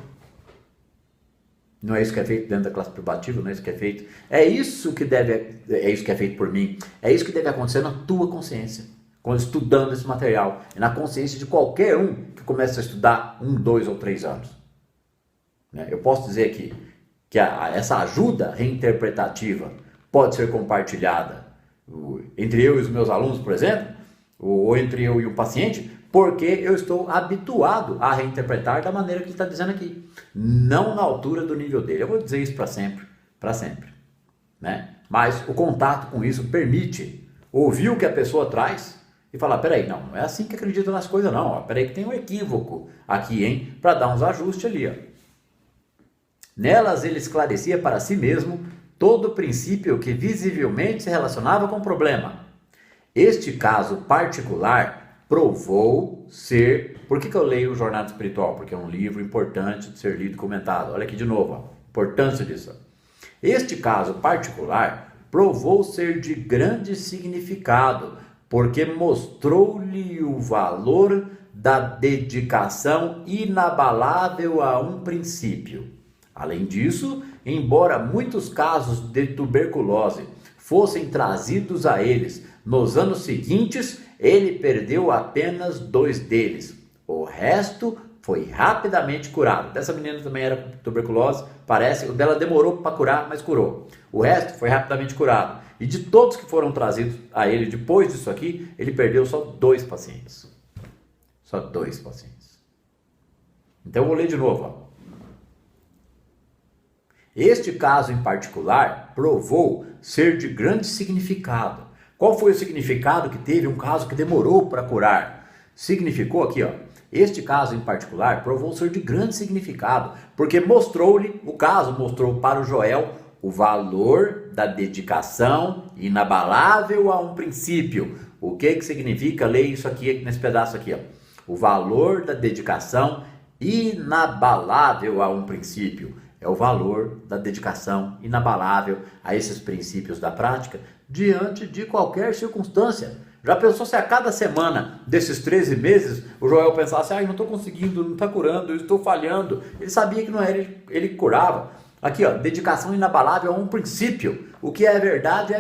Não é isso que é feito dentro da classe privativa? Não é isso que é feito? É isso que é feito por mim. É isso que deve acontecer na tua consciência, quando estudando esse material. E na consciência de qualquer um que começa a estudar 1, 2 ou 3 anos. Eu posso dizer aqui que essa ajuda reinterpretativa pode ser compartilhada entre eu e os meus alunos, por exemplo, ou entre eu e o paciente, porque eu estou habituado a reinterpretar da maneira que ele está dizendo aqui, não na altura do nível dele. Eu vou dizer isso para sempre, né? Mas o contato com isso permite ouvir o que a pessoa traz e falar, peraí, não é assim que acredita nas coisas não, ó, peraí que tem um equívoco aqui, hein, para dar uns ajustes ali, ó. Nelas ele esclarecia para si mesmo todo o princípio que visivelmente se relacionava com o problema. Este caso particular provou ser... Por que eu leio Jornada Espiritual? Porque é um livro importante de ser lido e comentado. Olha aqui de novo, a importância disso. Este caso particular provou ser de grande significado, porque mostrou-lhe o valor da dedicação inabalável a um princípio. Além disso, embora muitos casos de tuberculose fossem trazidos a eles nos anos seguintes, ele perdeu apenas 2 deles. O resto foi rapidamente curado. Dessa menina também era tuberculose, parece, o dela demorou para curar, mas curou. O resto foi rapidamente curado. E de todos que foram trazidos a ele depois disso aqui, ele perdeu só 2 pacientes. Só 2 pacientes. Então eu vou ler de novo, ó. Este caso em particular provou ser de grande significado. Qual foi o significado que teve um caso que demorou para curar? Significou aqui, ó. Este caso em particular provou ser de grande significado, porque mostrou-lhe, o caso mostrou para o Joel o valor da dedicação inabalável a um princípio. O que significa? Leia isso aqui nesse pedaço aqui, ó. O valor da dedicação inabalável a um princípio. É o valor da dedicação inabalável a esses princípios da prática diante de qualquer circunstância. Já pensou se a cada semana desses 13 meses o Joel pensasse, não estou conseguindo, não está curando, eu estou falhando. Ele sabia que não era ele que curava. Aqui, ó, dedicação inabalável a um princípio. O que é verdade,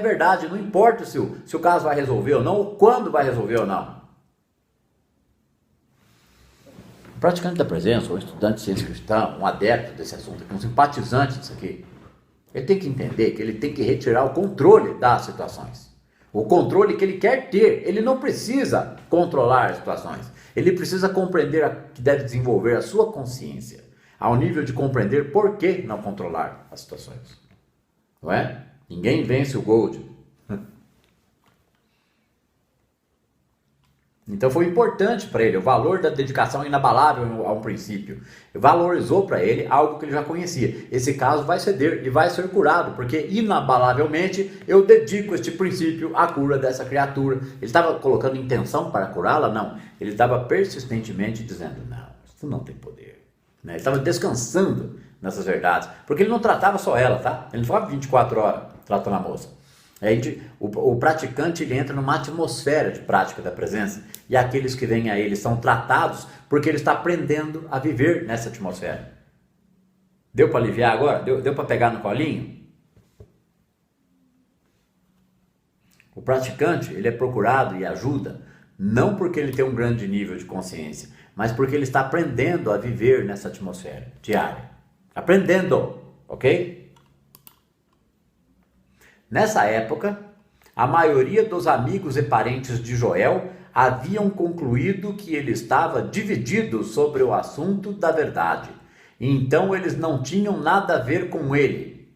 não importa se o caso vai resolver ou não, ou quando vai resolver ou não. Um praticante da presença, um estudante de ciência cristã, um adepto desse assunto, um simpatizante disso aqui, ele tem que entender que ele tem que retirar o controle das situações. O controle que ele quer ter. Ele não precisa controlar as situações. Ele precisa compreender que deve desenvolver a sua consciência ao nível de compreender por que não controlar as situações. Não é? Ninguém vence o Gold. Então foi importante para ele o valor da dedicação inabalável a um princípio. Valorizou para ele algo que ele já conhecia. Esse caso vai ceder e vai ser curado, porque inabalavelmente eu dedico este princípio à cura dessa criatura. Ele estava colocando intenção para curá-la? Não. Ele estava persistentemente dizendo, não, isso não tem poder. Ele estava descansando nessas verdades, porque ele não tratava só ela, tá? Ele não ficava 24 horas tratando a moça. O praticante ele entra numa atmosfera de prática da presença, e aqueles que vêm a ele são tratados porque ele está aprendendo a viver nessa atmosfera. Deu para aliviar agora? Deu para pegar no colinho? O praticante ele é procurado e ajuda não porque ele tem um grande nível de consciência, mas porque ele está aprendendo a viver nessa atmosfera diária. Aprendendo, ok? Nessa época, a maioria dos amigos e parentes de Joel haviam concluído que ele estava dividido sobre o assunto da verdade. Então eles não tinham nada a ver com ele,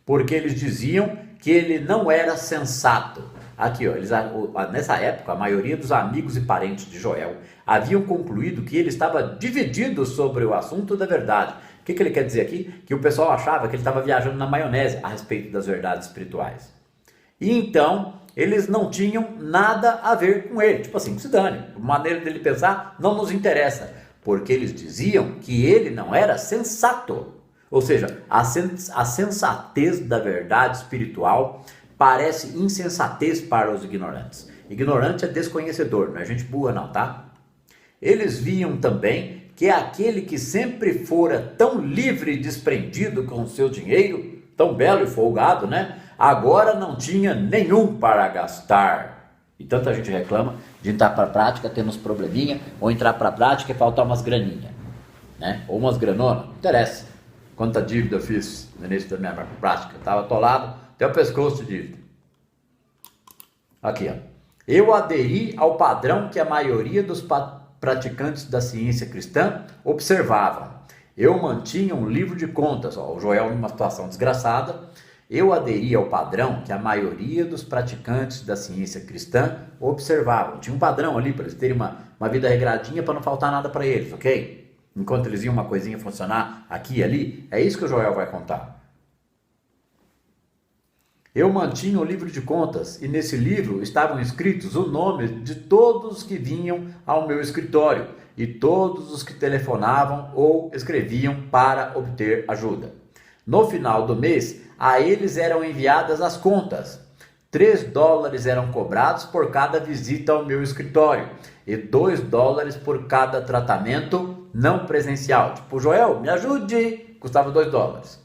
porque eles diziam que ele não era sensato. Aqui, ó, nessa época, a maioria dos amigos e parentes de Joel haviam concluído que ele estava dividido sobre o assunto da verdade. que ele quer dizer aqui? Que o pessoal achava que ele estava viajando na maionese a respeito das verdades espirituais. E então, eles não tinham nada a ver com ele. Tipo assim, que se dane. A maneira dele pensar não nos interessa. Porque eles diziam que ele não era sensato. Ou seja, a sensatez da verdade espiritual parece insensatez para os ignorantes. Ignorante é desconhecedor, não é gente burra não, tá? Eles viam também que aquele que sempre fora tão livre e desprendido com o seu dinheiro, tão belo e folgado, né? Agora não tinha nenhum para gastar. E tanta gente reclama de entrar para a prática tendo uns probleminha, ou entrar para a prática e faltar umas graninhas, né? Ou umas granonas, não interessa. Quanta dívida eu fiz no início da minha prática, estava atolado até o pescoço de dívida. Aqui, ó. Eu aderi ao padrão que a maioria dos praticantes da ciência cristã observavam. Eu mantinha um livro de contas, ó, o Joel numa situação desgraçada. Eu aderi ao padrão que a maioria dos praticantes da ciência cristã observavam. Tinha um padrão ali para eles terem uma vida regradinha para não faltar nada para eles, ok? Enquanto eles iam uma coisinha funcionar aqui e ali, é isso que o Joel vai contar. Eu mantinha o livro de contas e nesse livro estavam escritos o nome de todos que vinham ao meu escritório e todos os que telefonavam ou escreviam para obter ajuda. No final do mês, a eles eram enviadas as contas. $3 eram cobrados por cada visita ao meu escritório e $2 por cada tratamento não presencial. Tipo, Joel, me ajude, custava $2.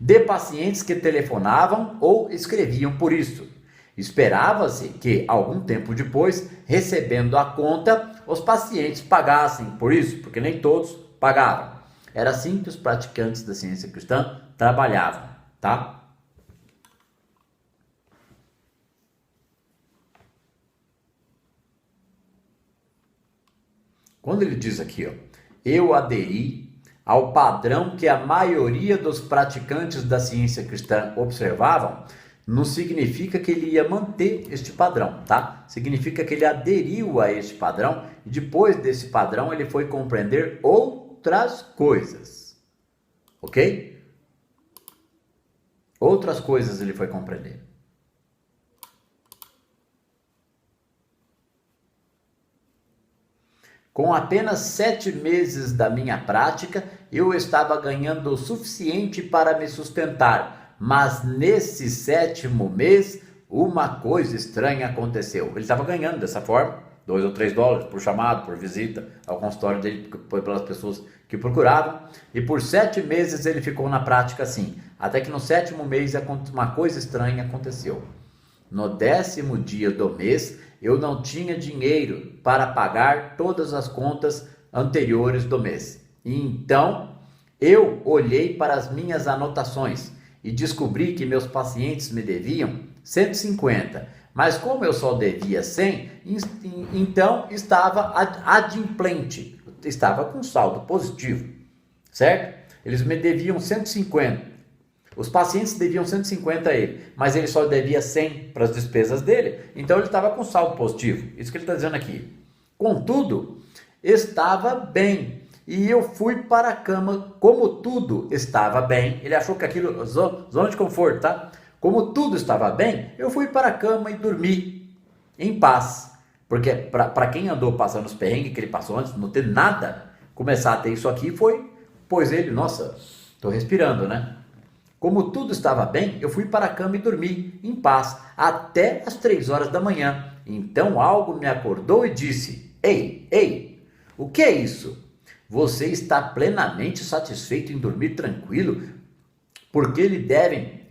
De pacientes que telefonavam ou escreviam por isso. Esperava-se que, algum tempo depois, recebendo a conta, os pacientes pagassem por isso, porque nem todos pagavam. Era assim que os praticantes da ciência cristã trabalhavam, tá? Quando ele diz aqui, ó, eu aderi ao padrão que a maioria dos praticantes da ciência cristã observavam, não significa que ele ia manter este padrão, tá? Significa que ele aderiu a este padrão e depois desse padrão ele foi compreender outras coisas, ok? Outras coisas ele foi compreender. Com apenas 7 meses da minha prática, eu estava ganhando o suficiente para me sustentar. Mas nesse 7º mês, uma coisa estranha aconteceu. Ele estava ganhando dessa forma, $2 ou $3 por chamado, por visita ao consultório dele, pelas pessoas que procuravam. E por 7 meses ele ficou na prática assim. Até que no 7º mês, uma coisa estranha aconteceu. No 10º dia do mês, eu não tinha dinheiro para pagar todas as contas anteriores do mês. E então, eu olhei para as minhas anotações e descobri que meus pacientes me deviam 150. Mas como eu só devia 100, então estava adimplente, estava com saldo positivo, certo? Eles me deviam 150. Os pacientes deviam 150 a ele, mas ele só devia 100 para as despesas dele, então ele estava com saldo positivo. Isso que ele está dizendo aqui. Contudo, estava bem, e eu fui para a cama como tudo estava bem. Ele achou que aquilo, zona de conforto, tá? Como tudo estava bem, eu fui para a cama e dormi em paz. Porque para quem andou passando os perrengues que ele passou antes, não ter nada, começar a ter isso aqui pois ele, nossa, estou respirando, né? Como tudo estava bem, eu fui para a cama e dormi em paz até as 3 horas da manhã. Então algo me acordou e disse: Ei, o que é isso? Você está plenamente satisfeito em dormir tranquilo? Porque lhe devem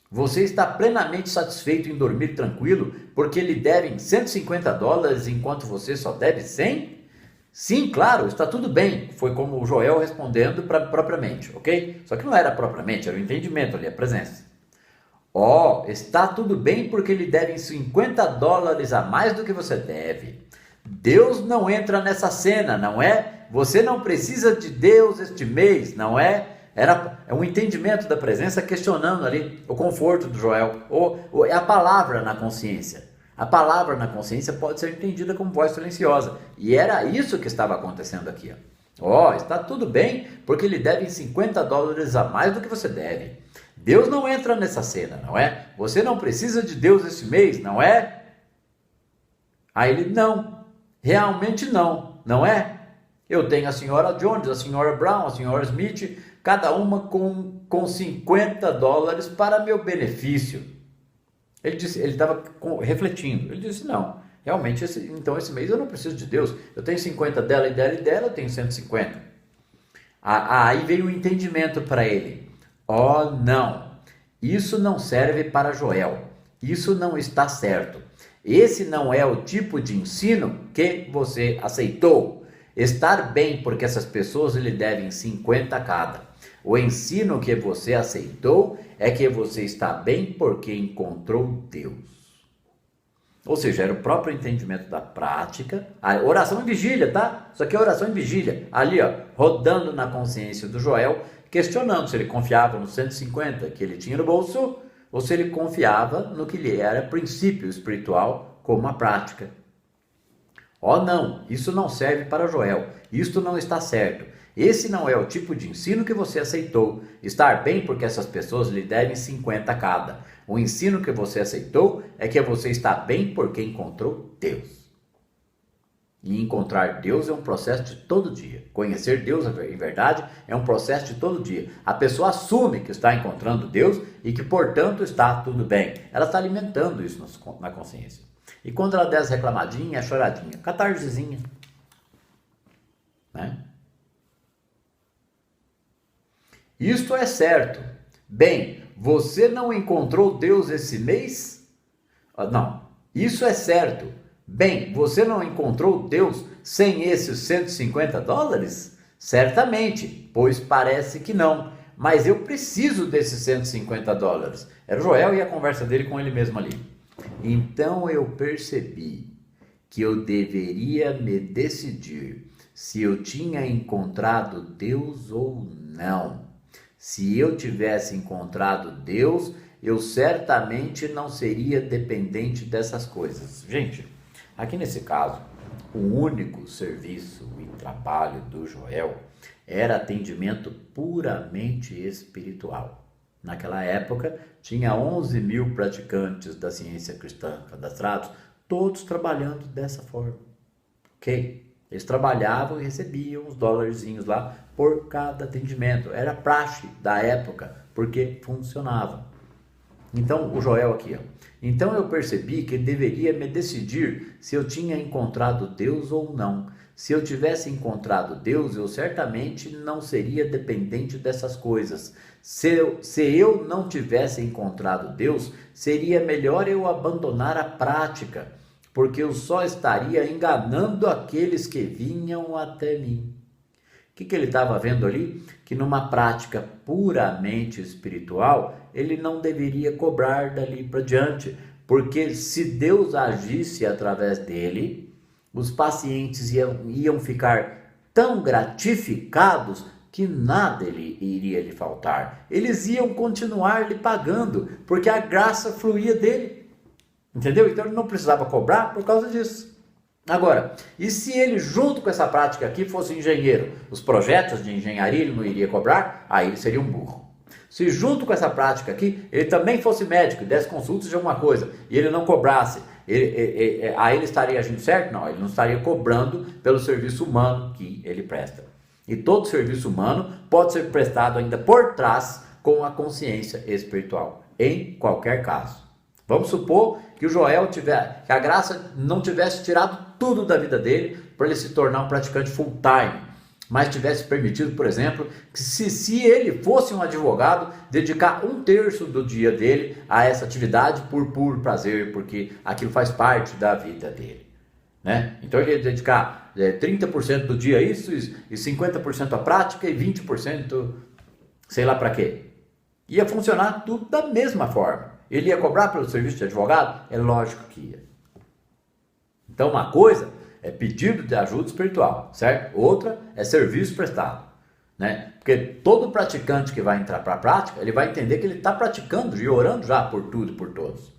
Você está plenamente satisfeito em dormir tranquilo porque lhe devem $150 enquanto você só deve 100? Sim, claro, está tudo bem. Foi como o Joel respondendo propriamente, ok? Só que não era propriamente, era o entendimento ali, a presença. Está tudo bem porque lhe devem $50 a mais do que você deve. Deus não entra nessa cena, não é? Você não precisa de Deus este mês, não é? É um entendimento da presença questionando ali o conforto do Joel, ou a palavra na consciência. A palavra na consciência pode ser entendida como voz silenciosa. E era isso que estava acontecendo aqui. Está tudo bem, porque lhe devem $50 a mais do que você deve. Deus não entra nessa cena, não é? Você não precisa de Deus esse mês, não é? Aí ele, não, realmente não, não é? Eu tenho a senhora Jones, a senhora Brown, a senhora Smith, cada uma com $50 para meu benefício. Ele disse, ele estava refletindo, ele disse, não, realmente, então esse mês eu não preciso de Deus, eu tenho 50 dela e dela e dela, eu tenho 150. Aí veio o entendimento para ele, não, isso não serve para Joel, isso não está certo, esse não é o tipo de ensino que você aceitou. Estar bem porque essas pessoas lhe devem 50 cada. O ensino que você aceitou é que você está bem porque encontrou Deus. Ou seja, era o próprio entendimento da prática. A oração em vigília, tá? Isso aqui é oração em vigília. Ali, rodando na consciência do Joel, questionando se ele confiava nos 150 que ele tinha no bolso ou se ele confiava no que lhe era princípio espiritual como a prática. Não, isso não serve para Joel, isto não está certo. Esse não é o tipo de ensino que você aceitou. Estar bem porque essas pessoas lhe devem 50 cada. O ensino que você aceitou é que você está bem porque encontrou Deus. E encontrar Deus é um processo de todo dia. Conhecer Deus em verdade é um processo de todo dia. A pessoa assume que está encontrando Deus e que, portanto, está tudo bem. Ela está alimentando isso na consciência. E quando ela der as reclamadinhas, choradinha, catarsezinha, né? Isto é certo. Bem, você não encontrou Deus esse mês? Não, isso é certo. Bem, você não encontrou Deus sem esses $150? Certamente, pois parece que não. Mas eu preciso desses $150. Era o Joel e a conversa dele com ele mesmo ali. Então eu percebi que eu deveria me decidir se eu tinha encontrado Deus ou não. Se eu tivesse encontrado Deus, eu certamente não seria dependente dessas coisas. Gente, aqui nesse caso, o único serviço e trabalho do Joel era atendimento puramente espiritual. Naquela época, tinha 11 mil praticantes da ciência cristã cadastrados, todos trabalhando dessa forma. Ok? Eles trabalhavam e recebiam uns dólarzinhos lá por cada atendimento. Era praxe da época, porque funcionava. Então, o Joel aqui, Então eu percebi que deveria me decidir se eu tinha encontrado Deus ou não. Se eu tivesse encontrado Deus, eu certamente não seria dependente dessas coisas. Se eu não tivesse encontrado Deus, seria melhor eu abandonar a prática, porque eu só estaria enganando aqueles que vinham até mim. O que ele estava vendo ali? Que numa prática puramente espiritual, ele não deveria cobrar dali para diante, porque se Deus agisse através dele, os pacientes iam ficar tão gratificados que nada iria lhe faltar. Eles iam continuar lhe pagando, porque a graça fluía dele. Entendeu? Então ele não precisava cobrar por causa disso. Agora, e se ele junto com essa prática aqui fosse engenheiro? Os projetos de engenharia ele não iria cobrar? Aí ele seria um burro. Se junto com essa prática aqui, ele também fosse médico, desse consultas de alguma coisa, e ele não cobrasse, aí ele estaria agindo certo? Não, ele não estaria cobrando pelo serviço humano que ele presta. E todo serviço humano pode ser prestado ainda por trás com a consciência espiritual, em qualquer caso. Vamos supor que o Joel que a graça não tivesse tirado tudo da vida dele para ele se tornar um praticante full time, mas tivesse permitido, por exemplo, que se ele fosse um advogado, dedicar 1/3 do dia dele a essa atividade por puro prazer, porque aquilo faz parte da vida dele, né? Então ele ia dedicar 30% do dia a isso e 50% à prática e 20% sei lá para quê. Ia funcionar tudo da mesma forma. Ele ia cobrar pelo serviço de advogado? É lógico que ia. Então uma coisa é pedido de ajuda espiritual, certo? Outra é serviço prestado, né? Porque todo praticante que vai entrar para a prática, ele vai entender que ele está praticando e orando já por tudo e por todos.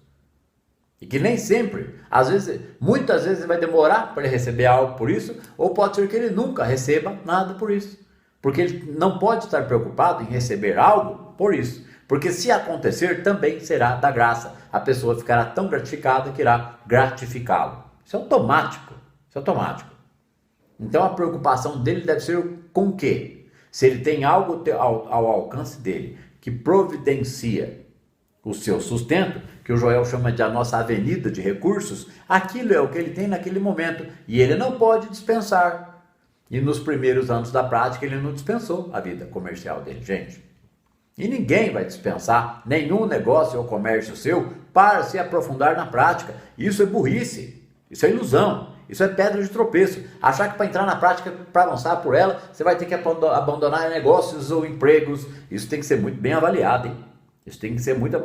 E que nem sempre, muitas vezes vai demorar para ele receber algo por isso, ou pode ser que ele nunca receba nada por isso. Porque ele não pode estar preocupado em receber algo por isso. Porque se acontecer, também será da graça. A pessoa ficará tão gratificada que irá gratificá-lo. Isso é automático. Isso é automático. Então a preocupação dele deve ser com o quê? Se ele tem algo ao alcance dele que providencia o seu sustento, que o Joel chama de a nossa avenida de recursos, aquilo é o que ele tem naquele momento e ele não pode dispensar. E nos primeiros anos da prática ele não dispensou a vida comercial dele, gente. E ninguém vai dispensar nenhum negócio ou comércio seu para se aprofundar na prática. Isso é burrice, isso é ilusão, isso é pedra de tropeço. Achar que para entrar na prática, para avançar por ela, você vai ter que abandonar negócios ou empregos. Isso tem que ser muito bem avaliado, hein? Isso tem que ser muito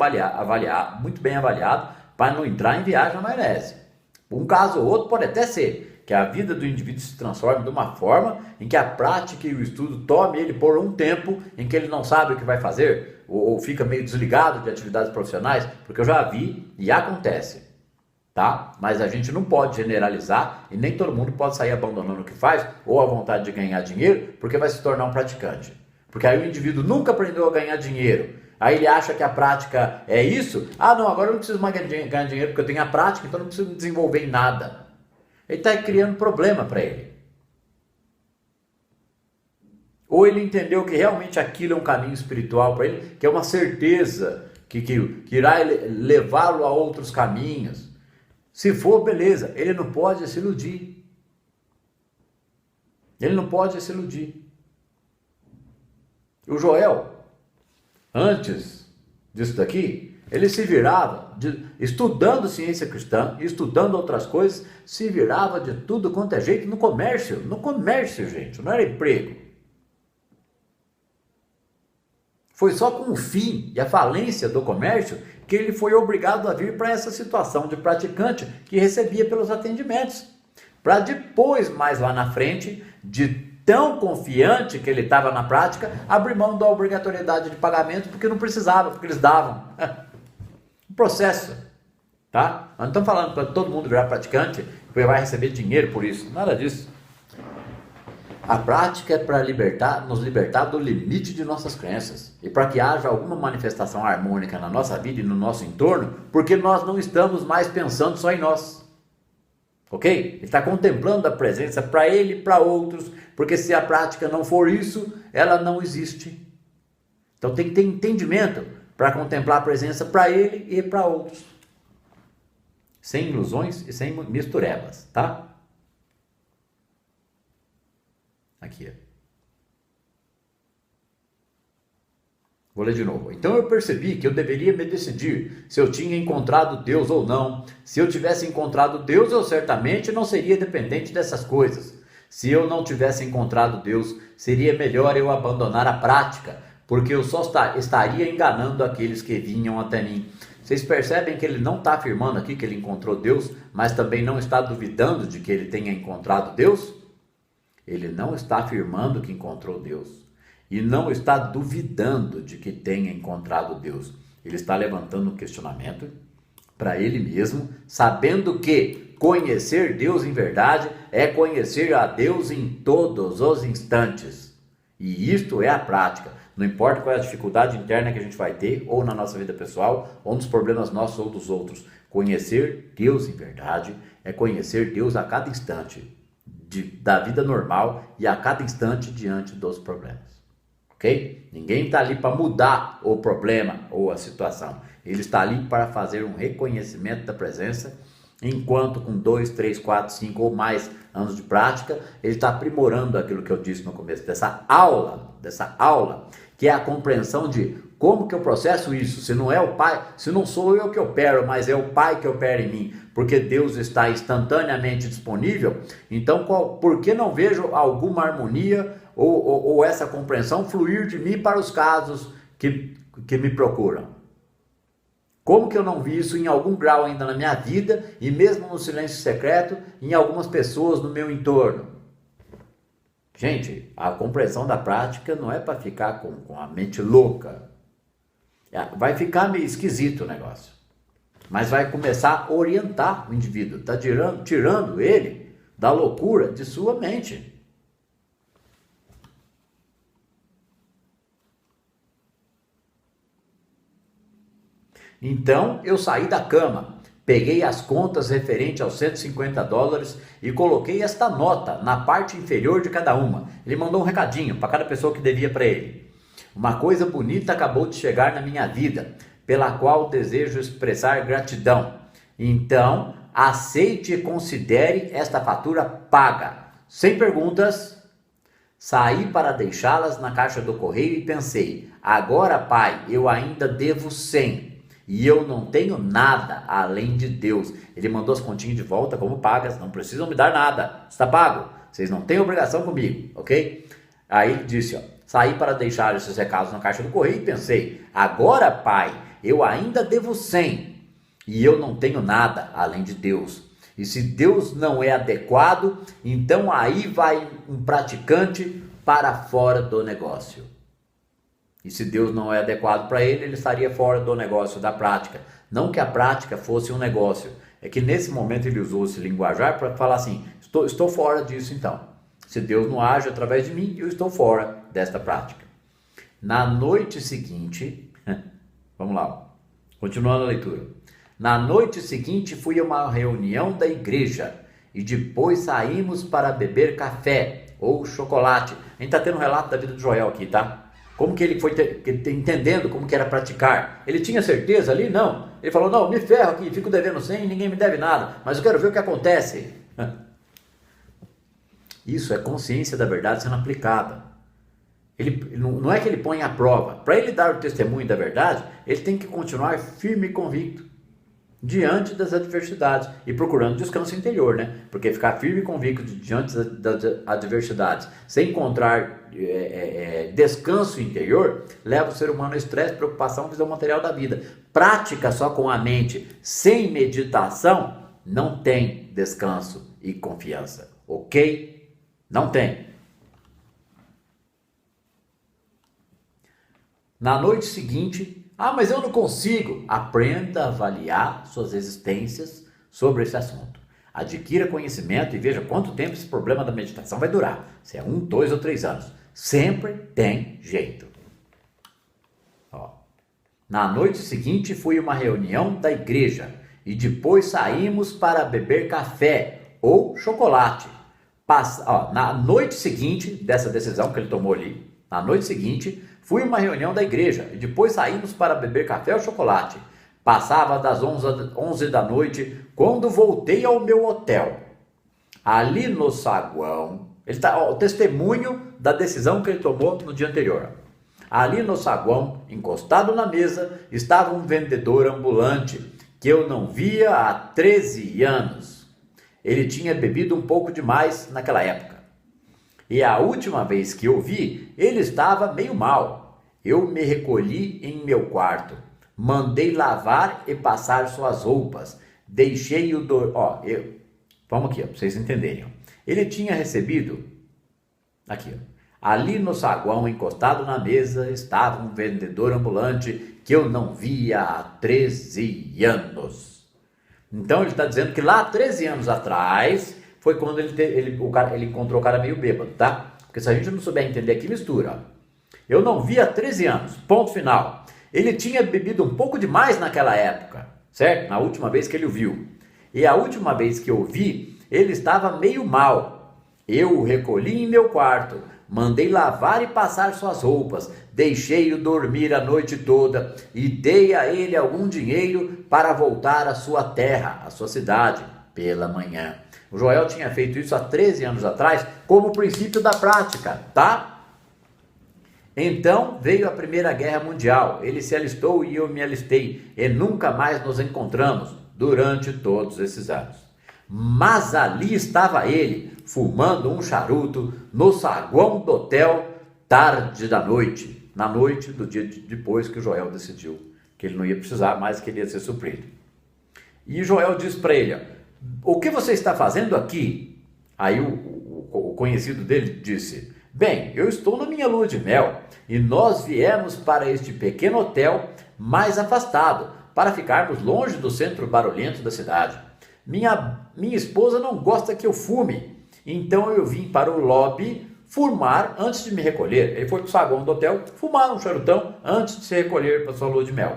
bem avaliado para não entrar em viagem na maionese. Um caso ou outro pode até ser que a vida do indivíduo se transforme de uma forma em que a prática e o estudo tome ele por um tempo em que ele não sabe o que vai fazer ou fica meio desligado de atividades profissionais, porque eu já vi e acontece, tá? Mas a gente não pode generalizar e nem todo mundo pode sair abandonando o que faz ou a vontade de ganhar dinheiro porque vai se tornar um praticante. Porque aí o indivíduo nunca aprendeu a ganhar dinheiro. Aí ele acha que a prática é isso. Ah, não, agora eu não preciso mais ganhar dinheiro porque eu tenho a prática, então eu não preciso me desenvolver em nada. Ele está criando problema para ele. Ou ele entendeu que realmente aquilo é um caminho espiritual para ele, que é uma certeza que irá levá-lo a outros caminhos. Se for, beleza, ele não pode se iludir. Ele não pode se iludir. O Joel, antes disso daqui, ele se virava, estudando ciência cristã, estudando outras coisas, se virava de tudo quanto é jeito no comércio, gente, não era emprego. Foi só com o fim e a falência do comércio que ele foi obrigado a vir para essa situação de praticante que recebia pelos atendimentos. Para depois, mais lá na frente, de tão confiante que ele estava na prática, abrir mão da obrigatoriedade de pagamento porque não precisava, porque eles davam. Um processo, tá? Nós não estamos falando para todo mundo virar praticante porque vai receber dinheiro por isso, nada disso. A prática é para nos libertar do limite de nossas crenças e para que haja alguma manifestação harmônica na nossa vida e no nosso entorno, porque nós não estamos mais pensando só em nós. Ok? Ele está contemplando a presença para ele e para outros, porque se a prática não for isso, ela não existe. Então tem que ter entendimento para contemplar a presença para ele e para outros. Sem ilusões e sem misturebas, tá? Aqui, ó. Vou ler de novo. Então eu percebi que eu deveria me decidir se eu tinha encontrado Deus ou não. Se eu tivesse encontrado Deus, eu certamente não seria dependente dessas coisas. Se eu não tivesse encontrado Deus, seria melhor eu abandonar a prática, porque eu só estaria enganando aqueles que vinham até mim. Vocês percebem que ele não está afirmando aqui que ele encontrou Deus, mas também não está duvidando de que ele tenha encontrado Deus? Ele não está afirmando que encontrou Deus. E não está duvidando de que tenha encontrado Deus. Ele está levantando um questionamento para ele mesmo, sabendo que conhecer Deus em verdade é conhecer a Deus em todos os instantes. E isto é a prática. Não importa qual é a dificuldade interna que a gente vai ter, ou na nossa vida pessoal, ou nos problemas nossos ou dos outros. Conhecer Deus em verdade é conhecer Deus a cada instante da vida normal e a cada instante diante dos problemas. Ok? Ninguém está ali para mudar o problema ou a situação. Ele está ali para fazer um reconhecimento da presença, enquanto com 2, 3, 4, 5 ou mais anos de prática, ele está aprimorando aquilo que eu disse no começo dessa aula, que é a compreensão de como que eu processo isso, se não é o Pai, se não sou eu que opero, mas é o Pai que opera em mim, porque Deus está instantaneamente disponível. Então, por que não vejo alguma harmonia ou essa compreensão fluir de mim para os casos que me procuram? Como que eu não vi isso em algum grau ainda na minha vida e mesmo no silêncio secreto em algumas pessoas no meu entorno? Gente, a compreensão da prática não é para ficar com a mente louca. Vai ficar meio esquisito o negócio. mas vai começar a orientar o indivíduo, está tirando ele da loucura de sua mente. Então eu saí da cama, peguei as contas referentes aos $150 e coloquei esta nota na parte inferior de cada uma. Ele mandou um recadinho para cada pessoa que devia para ele. Uma coisa bonita acabou de chegar na minha vida, pela qual desejo expressar gratidão. Então, aceite e considere esta fatura paga. Sem perguntas. Saí para deixá-las na caixa do correio e pensei, agora, pai, eu ainda devo 100. E eu não tenho nada além de Deus. Ele mandou as continhas de volta como pagas. Não precisam me dar nada. Está pago. Vocês não têm obrigação comigo, ok? Aí ele disse, saí para deixar esses recados na caixa do correio e pensei, agora, pai, eu ainda devo 100. E eu não tenho nada além de Deus. E se Deus não é adequado, então aí vai um praticante para fora do negócio. E se Deus não é adequado para ele, ele estaria fora do negócio, da prática. Não que a prática fosse um negócio. É que nesse momento ele usou esse linguajar para falar assim, estou fora disso então. Se Deus não age através de mim, eu estou fora desta prática. Na noite seguinte, vamos lá, continuando a leitura. Na noite seguinte fui a uma reunião da igreja e depois saímos para beber café ou chocolate. A gente está tendo um relato da vida do Joel aqui, tá? Como que ele foi entendendo como que era praticar. Ele tinha certeza ali? Não. Ele falou, não, me ferro aqui, fico devendo 100 e ninguém me deve nada, mas eu quero ver o que acontece. Isso é consciência da verdade sendo aplicada. Ele, não é que ele põe à prova. Para ele dar o testemunho da verdade, ele tem que continuar firme e convicto diante das adversidades e procurando descanso interior, né? Porque ficar firme e convicto diante das adversidades sem encontrar descanso interior leva o ser humano a estresse, preocupação, visão material da vida. Prática só com a mente, sem meditação, não tem descanso e confiança, ok? Não tem. Na noite seguinte, mas eu não consigo. Aprenda a avaliar suas existências sobre esse assunto. Adquira conhecimento e veja quanto tempo esse problema da meditação vai durar. Se é 1, 2 ou 3 anos. Sempre tem jeito. Na noite seguinte fui a uma reunião da igreja e depois saímos para beber café ou chocolate. Na noite seguinte dessa decisão que ele tomou ali, na noite seguinte, fui a uma reunião da igreja e depois saímos para beber café ou chocolate. Passava das 11 da noite quando voltei ao meu hotel. Ali no saguão, o testemunho da decisão que ele tomou no dia anterior. Ali no saguão, encostado na mesa, estava um vendedor ambulante que eu não via há 13 anos. Ele tinha bebido um pouco demais naquela época. E a última vez que eu vi, ele estava meio mal. Eu me recolhi em meu quarto. Mandei lavar e passar suas roupas. Deixei-o vamos aqui, para vocês entenderem. Ele tinha recebido... Aqui, ali no saguão, encostado na mesa, estava um vendedor ambulante que eu não via há 13 anos. Então ele está dizendo que lá 13 anos atrás... foi quando ele encontrou o cara meio bêbado, tá? Porque se a gente não souber entender aqui, mistura. Eu não vi há 13 anos, ponto final. Ele tinha bebido um pouco demais naquela época, certo? Na última vez que ele o viu. E a última vez que eu vi, ele estava meio mal. Eu o recolhi em meu quarto, mandei lavar e passar suas roupas, deixei-o dormir a noite toda e dei a ele algum dinheiro para voltar à sua terra, à sua cidade, pela manhã. O Joel tinha feito isso há 13 anos atrás, como princípio da prática, tá? Então veio a Primeira Guerra Mundial, ele se alistou e eu me alistei, e nunca mais nos encontramos durante todos esses anos. Mas ali estava ele, fumando um charuto no saguão do hotel, tarde da noite, na noite do dia depois que o Joel decidiu que ele não ia precisar mais, que ele ia ser suprido. E Joel disse para ele, o que você está fazendo aqui? Aí o conhecido dele disse, bem, eu estou na minha lua de mel e nós viemos para este pequeno hotel mais afastado para ficarmos longe do centro barulhento da cidade. Minha esposa não gosta que eu fume, então eu vim para o lobby fumar antes de me recolher. Ele foi para o saguão do hotel fumar um charutão antes de se recolher para sua lua de mel.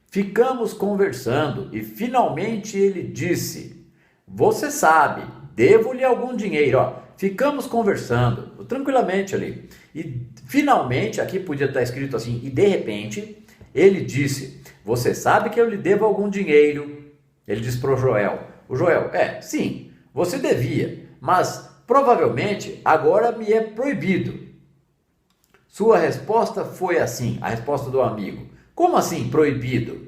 Ficamos conversando e finalmente ele disse: você sabe, devo-lhe algum dinheiro. Ó, ficamos conversando tranquilamente ali. E finalmente, aqui podia estar escrito assim, e de repente, ele disse: você sabe que eu lhe devo algum dinheiro? Ele disse para o Joel. O Joel: sim, você devia, mas provavelmente agora me é proibido. Sua resposta foi assim, a resposta do amigo: como assim proibido?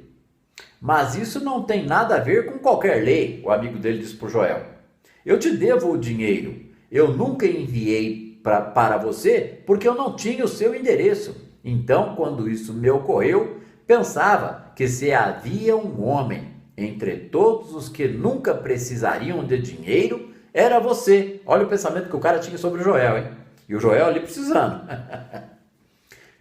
Mas isso não tem nada a ver com qualquer lei, o amigo dele disse para o Joel. Eu te devo o dinheiro, eu nunca enviei para você porque eu não tinha o seu endereço. Então, quando isso me ocorreu, pensava que se havia um homem entre todos os que nunca precisariam de dinheiro, era você. Olha o pensamento que o cara tinha sobre o Joel, hein? E o Joel ali precisando.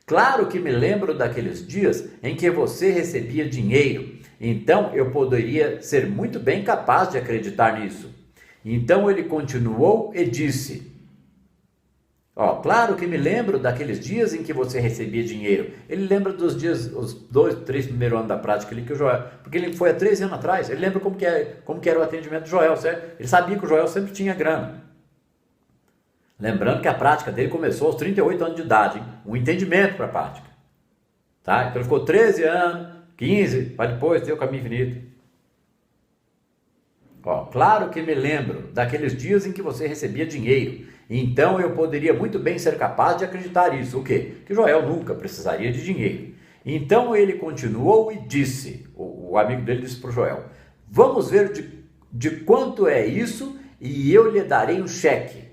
Claro que me lembro daqueles dias em que você recebia dinheiro. Então eu poderia ser muito bem capaz de acreditar nisso. Então ele continuou e disse: claro que me lembro daqueles dias em que você recebia dinheiro. Ele lembra dos dias, os 2, 3 primeiros anos da prática ali que o Joel, porque ele foi há 13 anos atrás. Ele lembra como que era o atendimento do Joel, certo? Ele sabia que o Joel sempre tinha grana. Lembrando que a prática dele começou aos 38 anos de idade, hein? Um entendimento para a prática. Tá? Então ele ficou 13 anos, 15, para depois ter o caminho infinito. Claro que me lembro daqueles dias em que você recebia dinheiro. Então eu poderia muito bem ser capaz de acreditar isso. O quê? Que Joel nunca precisaria de dinheiro. Então ele continuou e disse, o amigo dele disse para o Joel: vamos ver de quanto é isso e eu lhe darei um cheque.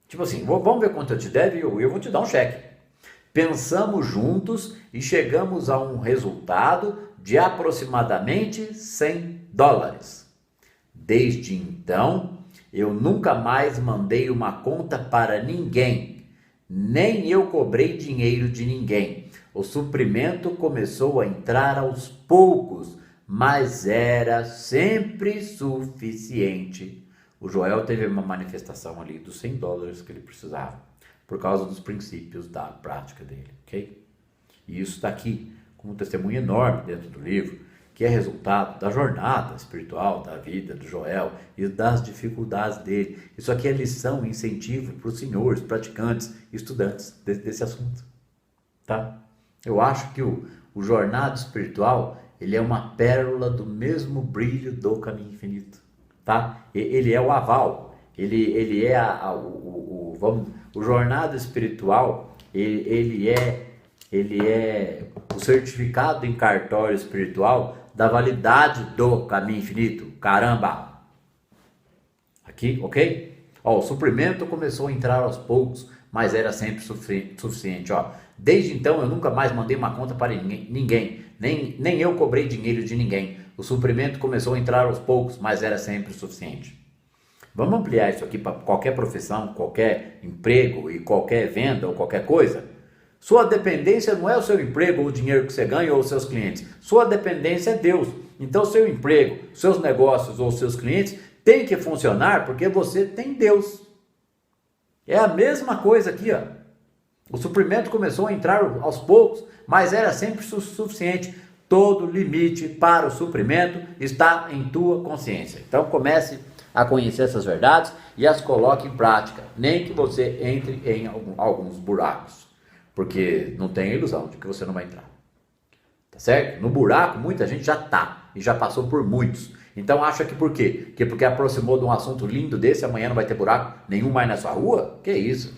Tipo assim, vamos ver quanto eu te devo e eu vou te dar um cheque. Pensamos juntos e chegamos a um resultado de aproximadamente $100. Desde então, eu nunca mais mandei uma conta para ninguém, nem eu cobrei dinheiro de ninguém. O suprimento começou a entrar aos poucos, mas era sempre suficiente. O Joel teve uma manifestação ali dos $100 que ele precisava, por causa dos princípios da prática dele, ok? E isso está aqui como um testemunho enorme dentro do livro, que é resultado da jornada espiritual, da vida do Joel e das dificuldades dele. Isso aqui é lição e incentivo para os senhores, praticantes, estudantes desse assunto, tá? Eu acho que o jornada espiritual, ele é uma pérola do mesmo brilho do caminho infinito, tá? Ele é o aval, ele é o jornada espiritual, ele é o certificado em cartório espiritual da validade do caminho infinito. Caramba! Aqui, ok? O suprimento começou a entrar aos poucos, mas era sempre suficiente. Desde então eu nunca mais mandei uma conta para ninguém, nem eu cobrei dinheiro de ninguém. O suprimento começou a entrar aos poucos, mas era sempre suficiente. Vamos ampliar isso aqui para qualquer profissão, qualquer emprego e qualquer venda ou qualquer coisa? Sua dependência não é o seu emprego ou o dinheiro que você ganha ou os seus clientes. Sua dependência é Deus. Então seu emprego, seus negócios ou seus clientes têm que funcionar porque você tem Deus. É a mesma coisa aqui, ó. O suprimento começou a entrar aos poucos, mas era sempre suficiente. Todo limite para o suprimento está em tua consciência. Então comece a conhecer essas verdades e as coloque em prática. Nem que você entre em alguns buracos. Porque não tem ilusão de que você não vai entrar. Tá certo? No buraco, muita gente já tá. E já passou por muitos. Então acha que por quê? Que porque aproximou de um assunto lindo desse, amanhã não vai ter buraco nenhum mais na sua rua? Que isso?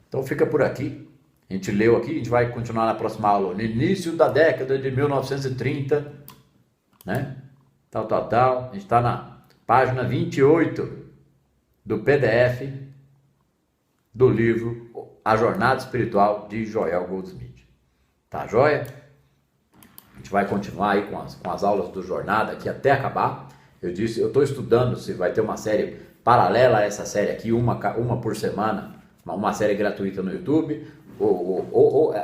Então fica por aqui. A gente leu aqui, a gente vai continuar na próxima aula. No início da década de 1930, né? Tal. A gente está na página 28 do PDF do livro A Jornada Espiritual de Joel Goldsmith. Tá joia? A gente vai continuar aí com as aulas do Jornada aqui até acabar. Eu disse, eu estou estudando se vai ter uma série paralela a essa série aqui, uma por semana, uma série gratuita no YouTube.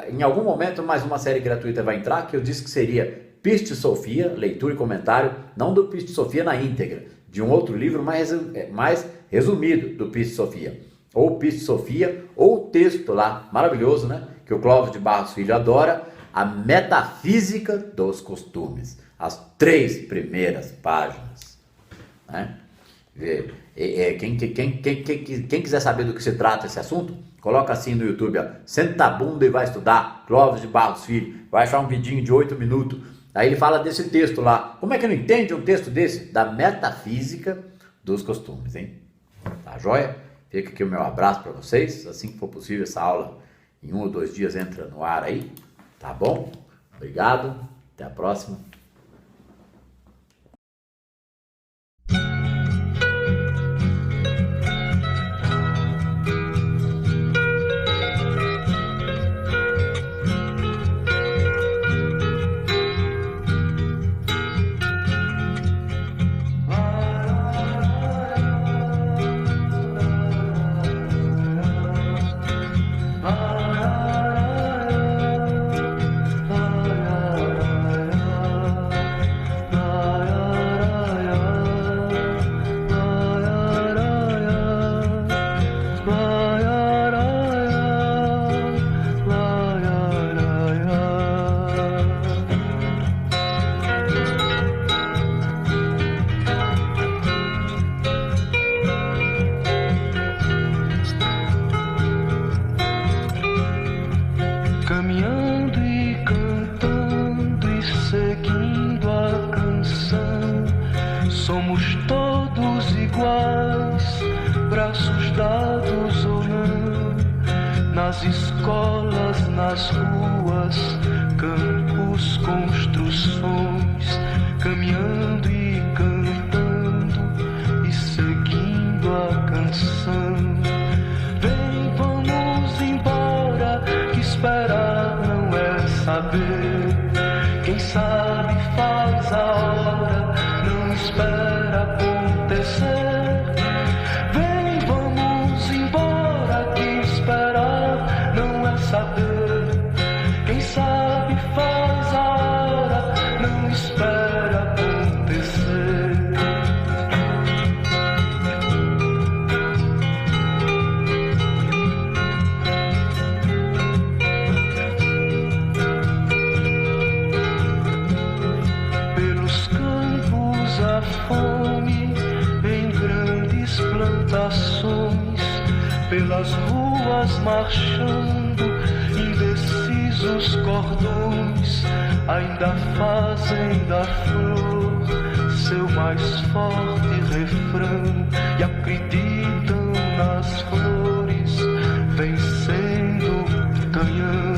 Em algum momento mais uma série gratuita vai entrar, que eu disse que seria Piste Sofia, leitura e comentário, não do Piste Sofia na íntegra, de um outro livro mais resumido do Piste Sofia. Ou Piste Sofia, ou o texto lá, maravilhoso, né? Que o Clóvis de Barros Filho adora, A Metafísica dos Costumes. As 3 primeiras páginas, né? Quem quiser saber do que se trata esse assunto, coloca assim no YouTube, ó, senta a bunda e vai estudar, Clóvis de Barros Filho, vai achar um vidinho de 8 minutos, aí ele fala desse texto lá. Como é que não entende um texto desse? Da Metafísica dos Costumes, hein? Tá joia? Fica aqui o meu abraço para vocês, assim que for possível essa aula, em 1 ou 2 dias entra no ar aí, tá bom? Obrigado, até a próxima. Caminhando e cantando e seguindo a canção, somos todos iguais, braços dados ou não, nas escolas, nas ruas, campos, construções, caminhando e cantando e seguindo a canção. Vem, vamos embora, que esperar não é saber. Quem sabe faz a hora, não espera acontecer. Vem, vamos embora, que esperar não é saber. Quem sabe faz a hora, não espera acontecer. Pelos campos a fome, em grandes plantações, pelas ruas marchando, indecisos cordões, ainda fazem da flor seu mais forte refrão e acreditam nas flores vencendo canhão.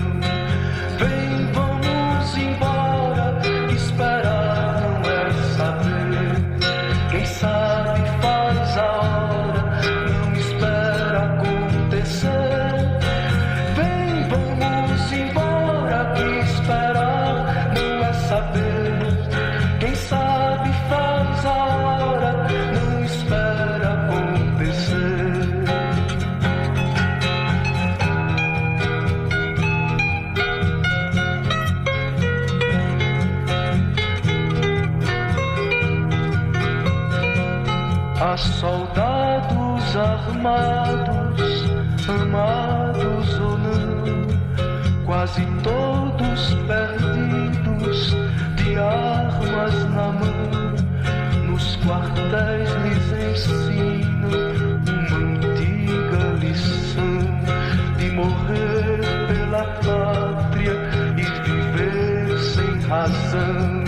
Vem, vamos embora, que esperar não é saber. Quem sabe faz a hora, não espera acontecer. Vem, vamos embora, que esperar não é saber. Quem sabe faz a hora, não espera acontecer. Há soldados armados, amados ou não, quase todos perdidos, de armas na mão. Nos quartéis lhes ensinam uma antiga lição de morrer pela pátria e viver sem razão.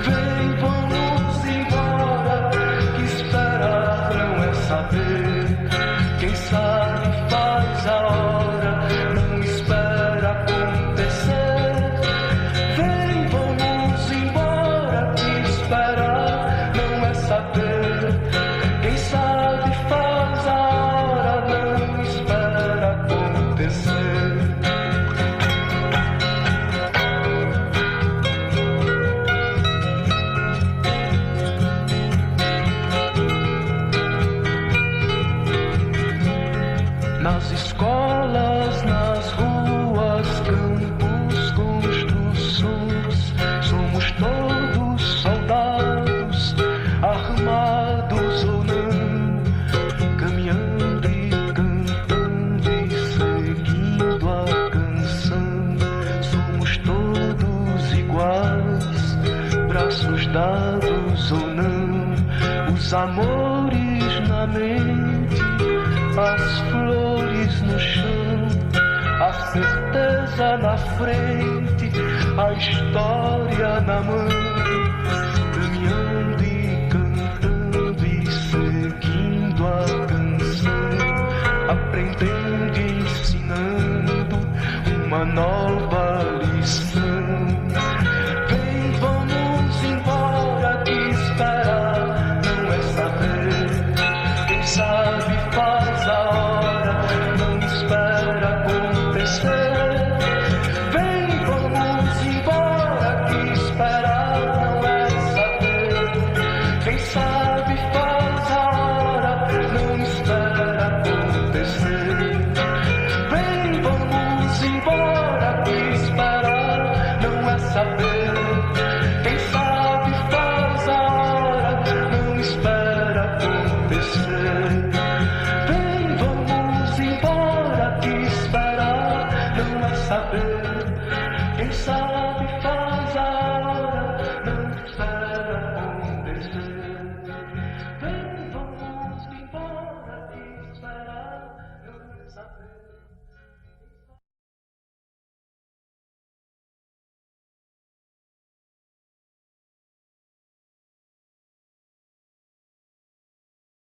Vem, vamos embora, que esperar não é saber. Quem sabe faz a hora, não espera acontecer. Vem, vamos embora, que esperar não é saber. Quem sabe faz a hora, não espera acontecer. dados ou não, os amores na mente, as flores no chão, a certeza na frente, a história na mão, caminhando e cantando e seguindo a canção, aprendendo e ensinando uma nova lição. Vem, vamos embora, que esperar não é saber. Quem sabe faz a hora, não espera acontecer. Vem, vamos embora, que esperar não é saber. Quem sabe faz a hora, não espera acontecer. Vem, vamos embora, que esperar não é saber.